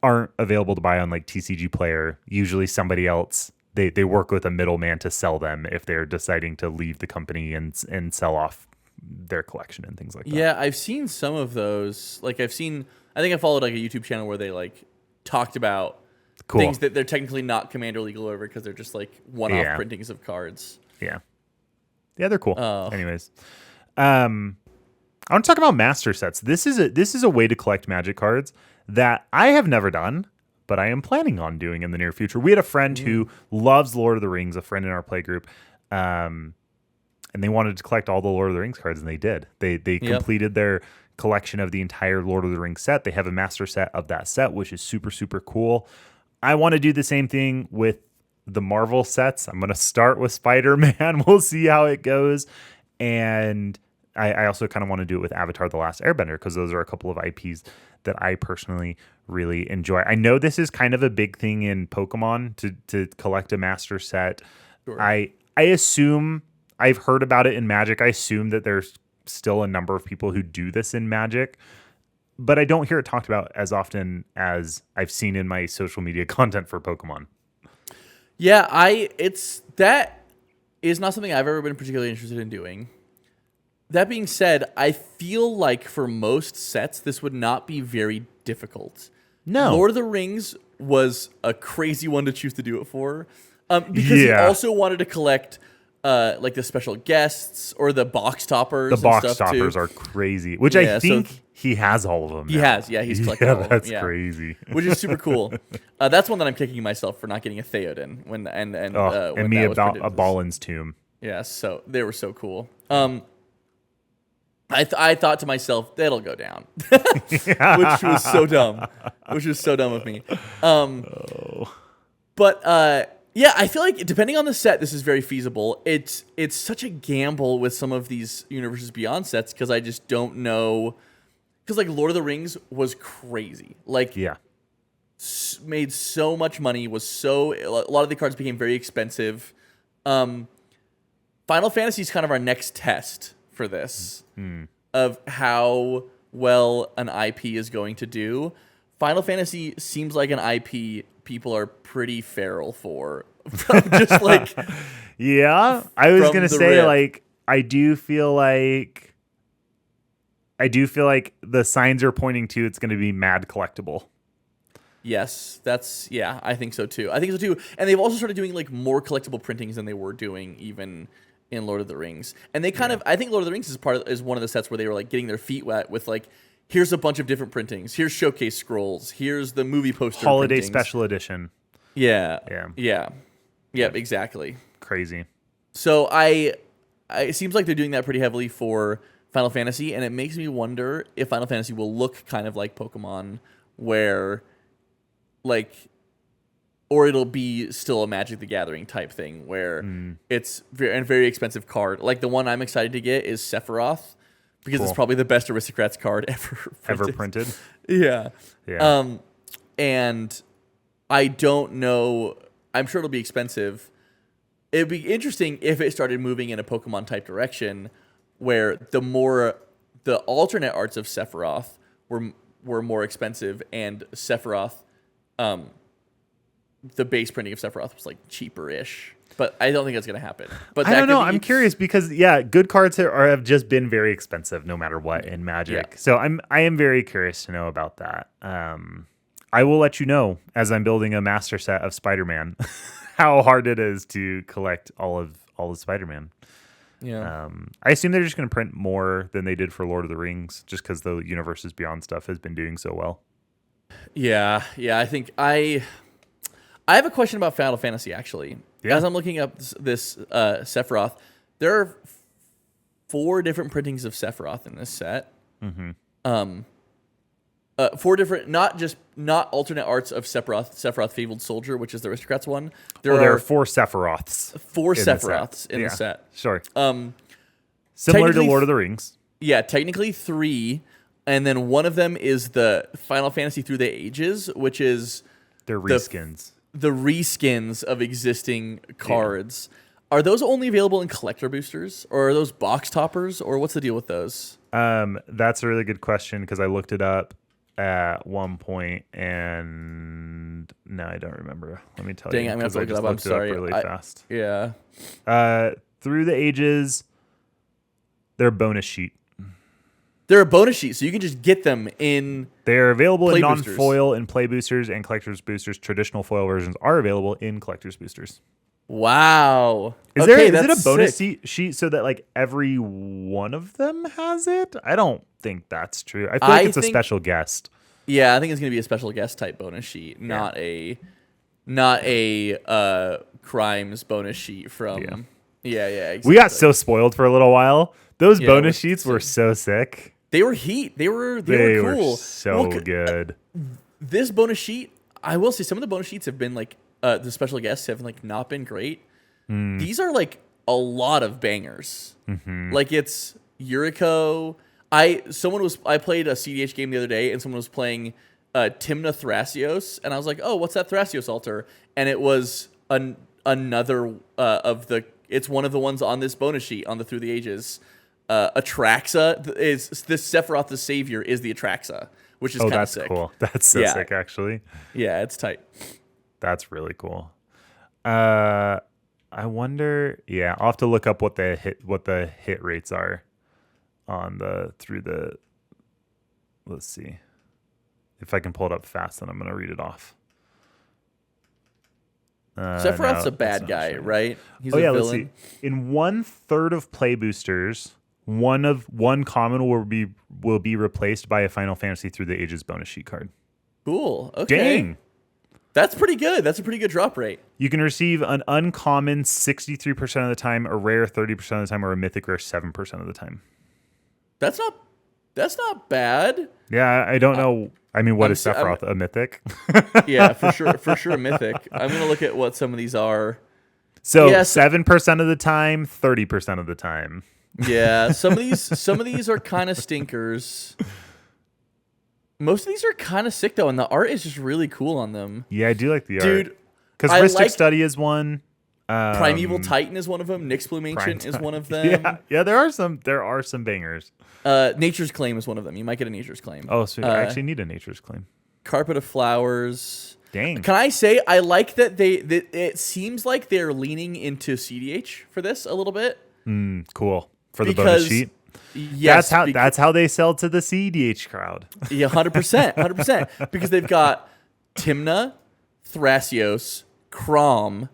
aren't available to buy on like TCG Player. Usually somebody else, they work with a middleman to sell them if they're deciding to leave the company and sell off their collection and things like that. Yeah, I've seen some of those. Like I think I followed like a YouTube channel where they like talked about things that they're technically not Commander legal over because they're just like one-off printings of cards. Yeah, they're cool. Anyways, I want to talk about master sets. This is a way to collect Magic cards that I have never done, but I am planning on doing in the near future. We had a friend who loves Lord of the Rings, a friend in our play group, and they wanted to collect all the Lord of the Rings cards, and they did. They completed their collection of the entire Lord of the Rings set. They have a master set of that set, which is super, super cool. I want to do the same thing with the Marvel sets. I'm going to start with Spider-Man. We'll see how it goes. And I also kind of want to do it with Avatar: The Last Airbender because those are a couple of IPs that I personally really enjoy. I know this is kind of a big thing in Pokemon to collect a master set. Sure. I assume I've heard about it in Magic. I assume that there's still a number of people who do this in Magic, but I don't hear it talked about as often as I've seen in my social media content for Pokemon. Yeah, that is not something I've ever been particularly interested in doing. That being said, I feel like for most sets, this would not be very difficult. No. Lord of the Rings was a crazy one to choose to do it for. Because he also wanted to collect like the special guests or the box toppers. The box toppers are crazy, which I think he has all of them. He has, he's collected all of them. That's crazy. Which is super cool. That's one that I'm kicking myself for not getting a Theoden and me about a Balin's tomb. Yeah, so they were so cool. I thought to myself, that'll go down, which was so dumb. Which was so dumb of me. But yeah, I feel like depending on the set, this is very feasible. It's such a gamble with some of these Universes Beyond sets because I just don't know. Because like Lord of the Rings was crazy. Like made so much money. A lot of the cards became very expensive. Final Fantasy is kind of our next test for this of how well an IP is going to do. Final Fantasy seems like an IP people are pretty feral for. Just like I was gonna say rip. Like I do feel like the signs are pointing to it's going to be mad collectible. Yes, I think so too. And they've also started doing like more collectible printings than they were doing even in Lord of the Rings. And they kind of, I think Lord of the Rings is one of the sets where they were like getting their feet wet with like, here's a bunch of different printings. Here's showcase scrolls. Here's the movie poster holiday printings. Special edition. Yeah, exactly. Crazy. So it seems like they're doing that pretty heavily for Final Fantasy, and it makes me wonder if Final Fantasy will look kind of like Pokemon, where like, or it'll be still a Magic the Gathering type thing where it's a very expensive card. Like the one I'm excited to get is Sephiroth because it's probably the best Aristocrats card ever printed. Yeah. And I don't know. I'm sure it'll be expensive. It'd be interesting if it started moving in a Pokemon type direction where the alternate arts of Sephiroth were more expensive and Sephiroth, the base printing of Sephiroth was like cheaper-ish, but I don't think that's going to happen. But I don't know. I'm curious because good cards have just been very expensive no matter what in Magic. Yeah. So I am very curious to know about that. I will let you know as I'm building a master set of Spider-Man how hard it is to collect all of Spider-Man. Yeah. I assume they're just going to print more than they did for Lord of the Rings just because the Universes Beyond stuff has been doing so well. Yeah, I think I have a question about Final Fantasy actually. Yeah. As I'm looking up this Sephiroth, there are 4 different printings of Sephiroth in this set. Mm-hmm. 4 different, not alternate arts of Sephiroth Fabled Soldier, which is the Aristocrats one. There are 4 Sephiroths. 4 Sephiroths in the set. Sure. Similar to Lord of the Rings. Yeah, technically 3, and then one of them is the Final Fantasy Through the Ages, which is they're reskins. The reskins of existing cards. Are those only available in collector boosters, or are those box toppers, or what's the deal with those? That's a really good question because I looked it up at one point and no, I don't remember. Let me tell you. Dang, I'm gonna have to look it up. I'm sorry. Really fast. Yeah. Through the Ages, they're a bonus sheet. They're a bonus sheet, so you can just get them in. They're available in boosters. non-foil and play boosters and collector's boosters. Traditional foil versions are available in collector's boosters. Wow. Is it a bonus sheet so that like every one of them has it? I don't think that's true. I feel like it's a special guest. Yeah, I think it's gonna be a special guest type bonus sheet, not a crimes bonus sheet from. Yeah. Exactly. We got so spoiled for a little while. Those bonus sheets were so sick. They were heat. They were cool. Were so good. This bonus sheet, I will say, some of the bonus sheets have been like the special guests have like not been great. These are like a lot of bangers. Mm-hmm. Like it's Yuriko. I played a CDH game the other day, and someone was playing Timna Thrasios, and I was like, oh, what's that Thrasios altar? And it was another it's one of the ones on this bonus sheet on the Through the Ages. Atraxa is this Sephiroth the Savior is the Atraxa, which is kind of sick. Cool. That's so sick, actually. Yeah, it's tight. That's really cool. I wonder. Yeah, I'll have to look up what the hit rates are on Let's see if I can pull it up fast. Then I'm gonna read it off. Sephiroth's a bad guy, right? He's a villain. Let's see. In 1/3 of play boosters, one common will be replaced by a Final Fantasy Through the Ages bonus sheet card. Cool. Okay. Dang. That's pretty good. That's a pretty good drop rate. You can receive an uncommon 63% of the time, a rare 30% of the time, or a mythic rare 7% of the time. That's not bad. Yeah, I don't know. I mean, what is Sephiroth? A mythic? Yeah, for sure a mythic. I'm going to look at what some of these are. So 7% of the time, 30% of the time. Yeah, some of these are kind of stinkers. Most of these are kind of sick though, and the art is just really cool on them. Yeah, I do like the art. Dude, because Ristic Study is one. Primeval Titan is one of them. Nyx Bloom Ancient is one of them. Yeah, there are some bangers. Nature's Claim is one of them. You might get a Nature's Claim. Oh, sweet. I actually need a Nature's Claim. Carpet of Flowers. Dang. Can I say I like that it seems like they're leaning into CDH for this a little bit. Cool. For the bonus sheet. Yes, that's how they sell to the CDH crowd. Yeah, 100%, because they've got Timna, Thrasios, Crom,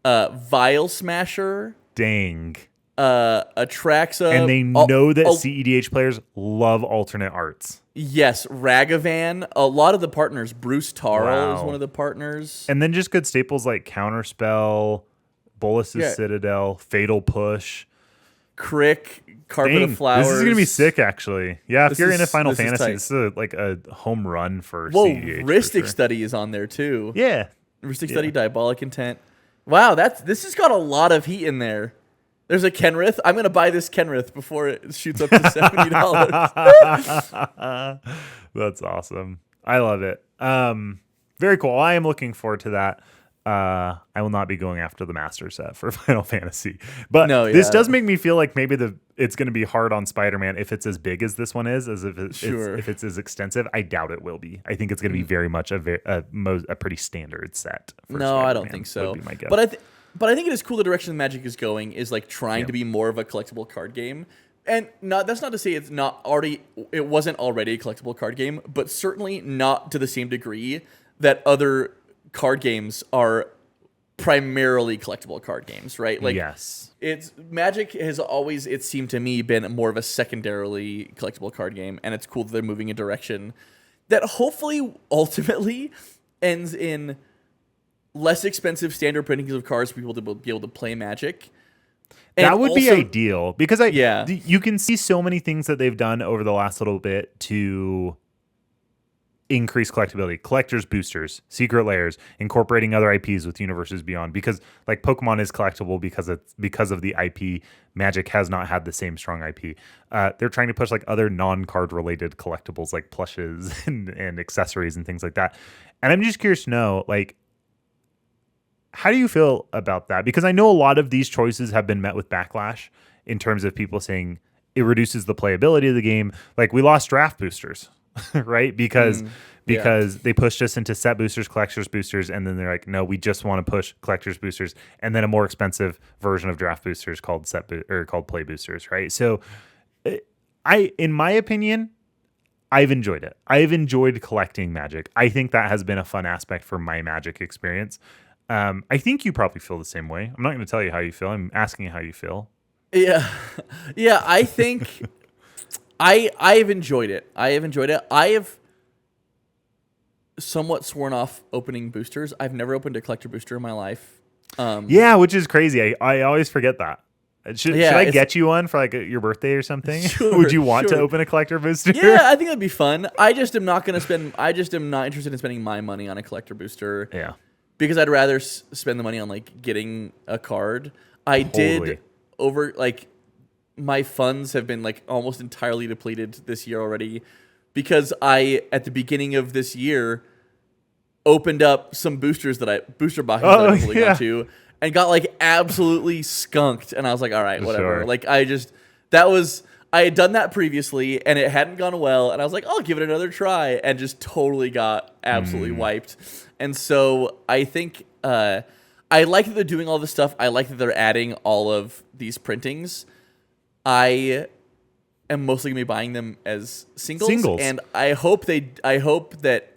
Vile Smasher. Dang. Atraxa. And they know that CEDH players love alternate arts. Yes, Ragavan. A lot of the partners. Bruce Taro is one of the partners. And then just good staples like Counterspell, Bolus's Citadel, Fatal Push. Crick, Carpet of Flowers. This is going to be sick, actually. Yeah, if you're into Final Fantasy, this is like a home run for CEDH. Ristic Study is on there, too. Yeah. Ristic Study, Diabolic Intent. Wow, this has got a lot of heat in there. There's a Kenrith. I'm going to buy this Kenrith before it shoots up to $70. That's awesome. I love it. Very cool. I am looking forward to that. I will not be going after the master set for Final Fantasy. But this does make me feel like maybe it's going to be hard on Spider-Man if it's as big as this one is, as if it's as extensive. I doubt it will be. I think it's going to be very much a pretty standard set. For Spider-Man, I don't think so. Would be my guess. But I think it is cool the direction Magic is going is like trying to be more of a collectible card game. And that's not to say it wasn't already a collectible card game, but certainly not to the same degree that other card games are primarily collectible card games, right? Like, yes, Magic has always, it seemed to me, been more of a secondarily collectible card game, and it's cool that they're moving a direction that hopefully ultimately ends in less expensive standard printings of cards for people to be able to play Magic. And that would be ideal because yeah. you can see so many things that they've done over the last little bit to increase collectability, collectors boosters, secret layers, incorporating other IPs with universes beyond, because like Pokemon is collectible because of the IP. Magic has not had the same strong IP. They're trying to push like other non-card related collectibles like plushes and accessories and things like that. And I'm just curious to know, like, how do you feel about that? Because I know a lot of these choices have been met with backlash in terms of people saying it reduces the playability of the game. Like we lost draft boosters, right? Because they pushed us into set boosters, collectors boosters, and then they're like, no, we just want to push collectors boosters, and then a more expensive version of draft boosters called called play boosters, right? So, in my opinion, I've enjoyed it. I've enjoyed collecting Magic. I think that has been a fun aspect for my Magic experience. I think you probably feel the same way. I'm not going to tell you how you feel. I'm asking you how you feel. Yeah. Yeah, I think I've enjoyed it. I have somewhat sworn off opening boosters. I've never opened a collector booster in my life. Yeah, which is crazy. I always forget that. Should I get you one for like your birthday or something? Sure, Would you want to open a collector booster? Yeah, I think that'd be fun. I just am not interested in spending my money on a collector booster. Yeah. Because I'd rather spend the money on like getting a card. I did my funds have been like almost entirely depleted this year already, because I at the beginning of this year opened up some booster boxes that I'm holding onto and got like absolutely skunked, and I was like, all right, whatever. Sure. Like I had done that previously and it hadn't gone well, and I was like, I'll give it another try, and just totally got absolutely wiped. And so I think I like that they're doing all this stuff. I like that they're adding all of these printings. I am mostly gonna be buying them as singles. And I hope that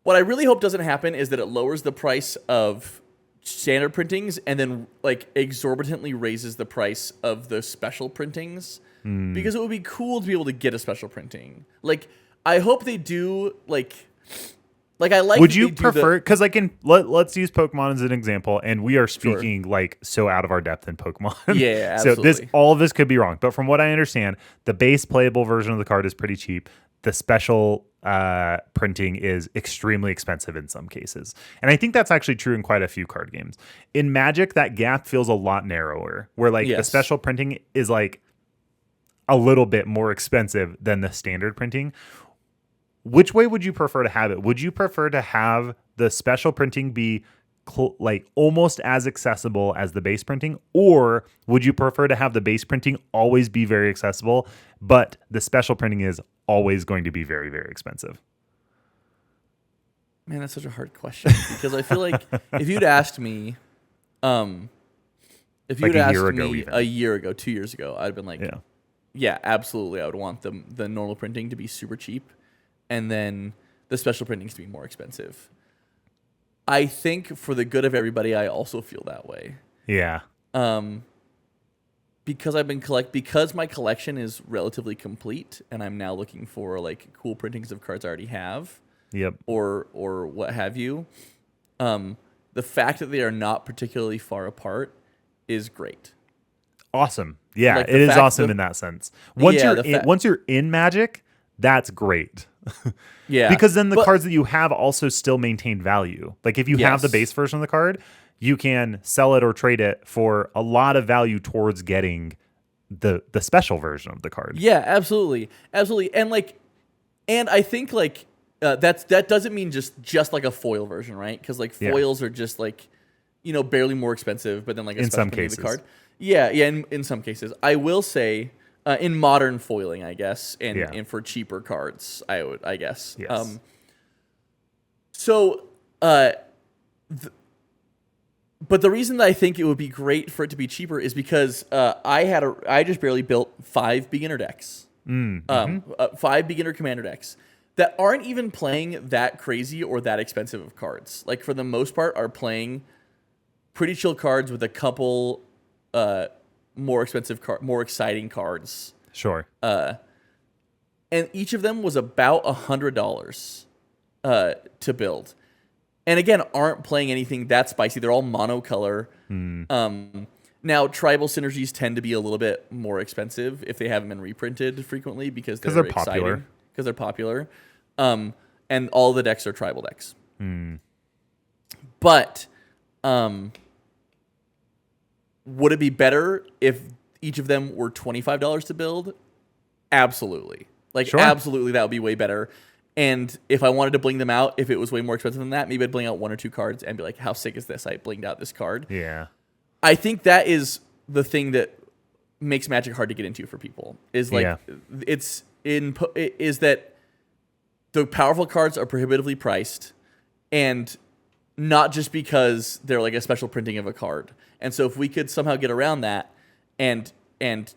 what I really hope doesn't happen is that it lowers the price of standard printings and then like exorbitantly raises the price of the special printings, because it would be cool to be able to get a special printing. Like I hope they do I like. Would you prefer? Because let's use Pokemon as an example, and we are speaking like so out of our depth in Pokemon. Yeah, absolutely. So all of this could be wrong, but from what I understand, the base playable version of the card is pretty cheap. The special printing is extremely expensive in some cases, and I think that's actually true in quite a few card games. In Magic, that gap feels a lot narrower, where the special printing is like a little bit more expensive than the standard printing. Which way would you prefer to have it? Would you prefer to have the special printing be almost as accessible as the base printing, or would you prefer to have the base printing always be very accessible, but the special printing is always going to be very, very expensive? Man, that's such a hard question, because I feel like if you'd asked me, a year ago, 2 years ago, I'd been like, yeah, absolutely, I would want the normal printing to be super cheap, and then the special printings to be more expensive. I think for the good of everybody, I also feel that way. Yeah. Because because my collection is relatively complete, and I'm now looking for like cool printings of cards I already have. Yep. Or what have you. The fact that they are not particularly far apart is great. Awesome. Yeah, it is awesome in that sense. Once you're in Magic, that's great. Yeah. Because then the cards that you have also still maintain value. Like if you have the base version of the card, you can sell it or trade it for a lot of value towards getting the special version of the card. Yeah, absolutely. Absolutely. And I think that doesn't mean just like a foil version, right? Because foils are just barely more expensive, but then a special printing of the card. Yeah, in some cases. I will say in modern foiling, I guess, and for cheaper cards, I guess. Yes. But the reason that I think it would be great for it to be cheaper is because I just barely built 5 beginner decks, 5 beginner commander decks that aren't even playing that crazy or that expensive of cards. Like for the most part, are playing pretty chill cards with a couple more expensive more exciting cards. Sure. and each of them was about $100 to build. And again, aren't playing anything that spicy. They're all monocolor. Now, tribal synergies tend to be a little bit more expensive if they haven't been reprinted frequently because they're popular. Because they're popular. And all the decks are tribal decks. But would it be better if each of them were $25 to build? Absolutely. Absolutely, that would be way better. And if I wanted to bling them out, if it was way more expensive than that, maybe I'd bling out 1 or 2 cards and be like, how sick is this? I blinged out this card. Yeah. I think that is the thing that makes Magic hard to get into for people. Is that the powerful cards are prohibitively priced, and not just because they're like a special printing of a card. And so if we could somehow get around that and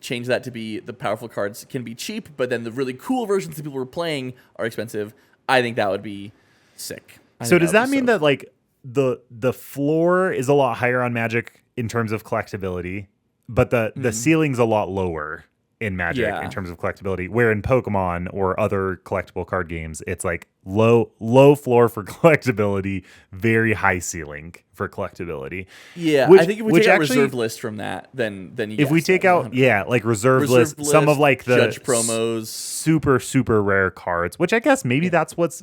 change that to be the powerful cards can be cheap, but then the really cool versions that people were playing are expensive, I think that would be sick. So does that mean that like the floor is a lot higher on Magic in terms of collectability, but the ceiling's a lot lower in Magic in terms of collectability, where in Pokemon or other collectible card games, it's like low floor for collectability, very high ceiling for collectibility. Yeah, I think if we take out reserve list from that, then if we take out like reserve list, some of like the judge promos, super rare cards, which I guess maybe that's what's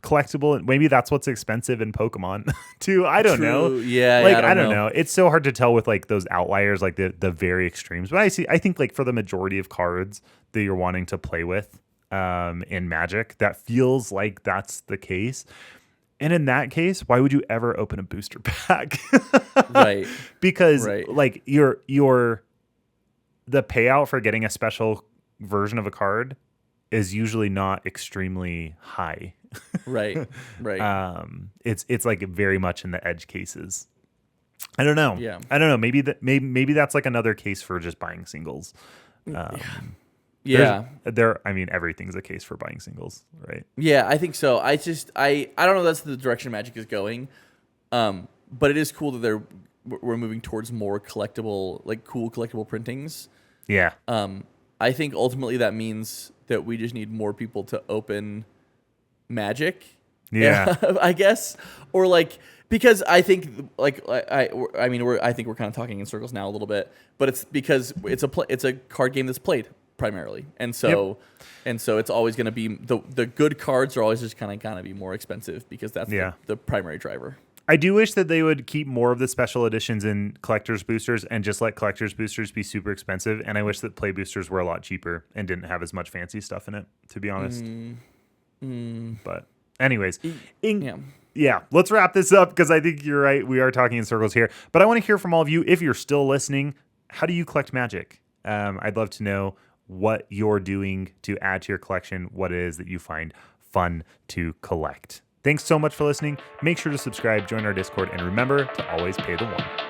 collectible, and maybe that's what's expensive in Pokemon too. I don't know. Yeah, like I don't know. It's so hard to tell with like those outliers, like the very extremes. But I think like for the majority of cards that you're wanting to play with in Magic, that feels like that's the case. And in that case, why would you ever open a booster pack? Right. Because like the payout for getting a special version of a card is usually not extremely high. Right. It's like very much in the edge cases. I don't know. Yeah. I don't know. Maybe that's like another case for just buying singles. Yeah. I mean, everything's a case for buying singles, right? Yeah, I think so. I don't know if that's the direction Magic is going. But it is cool that we're moving towards more collectible, like cool collectible printings. Yeah. I think ultimately that means that we just need more people to open Magic. Yeah. I guess. Or like, because I think like I think we're kind of talking in circles now a little bit, but it's because it's a card game that's played primarily, and so it's always going to be the good cards are always just kind of be more expensive because that's the primary driver. I do wish that they would keep more of the special editions in collector's boosters and just let collector's boosters be super expensive. And I wish that play boosters were a lot cheaper and didn't have as much fancy stuff in it, to be honest. But anyways, let's wrap this up because I think you're right. We are talking in circles here. But I want to hear from all of you. If you're still listening, how do you collect Magic? I'd love to know what you're doing to add to your collection, what it is that you find fun to collect. Thanks so much for listening. Make sure to subscribe, join our Discord, and remember to always pay the one.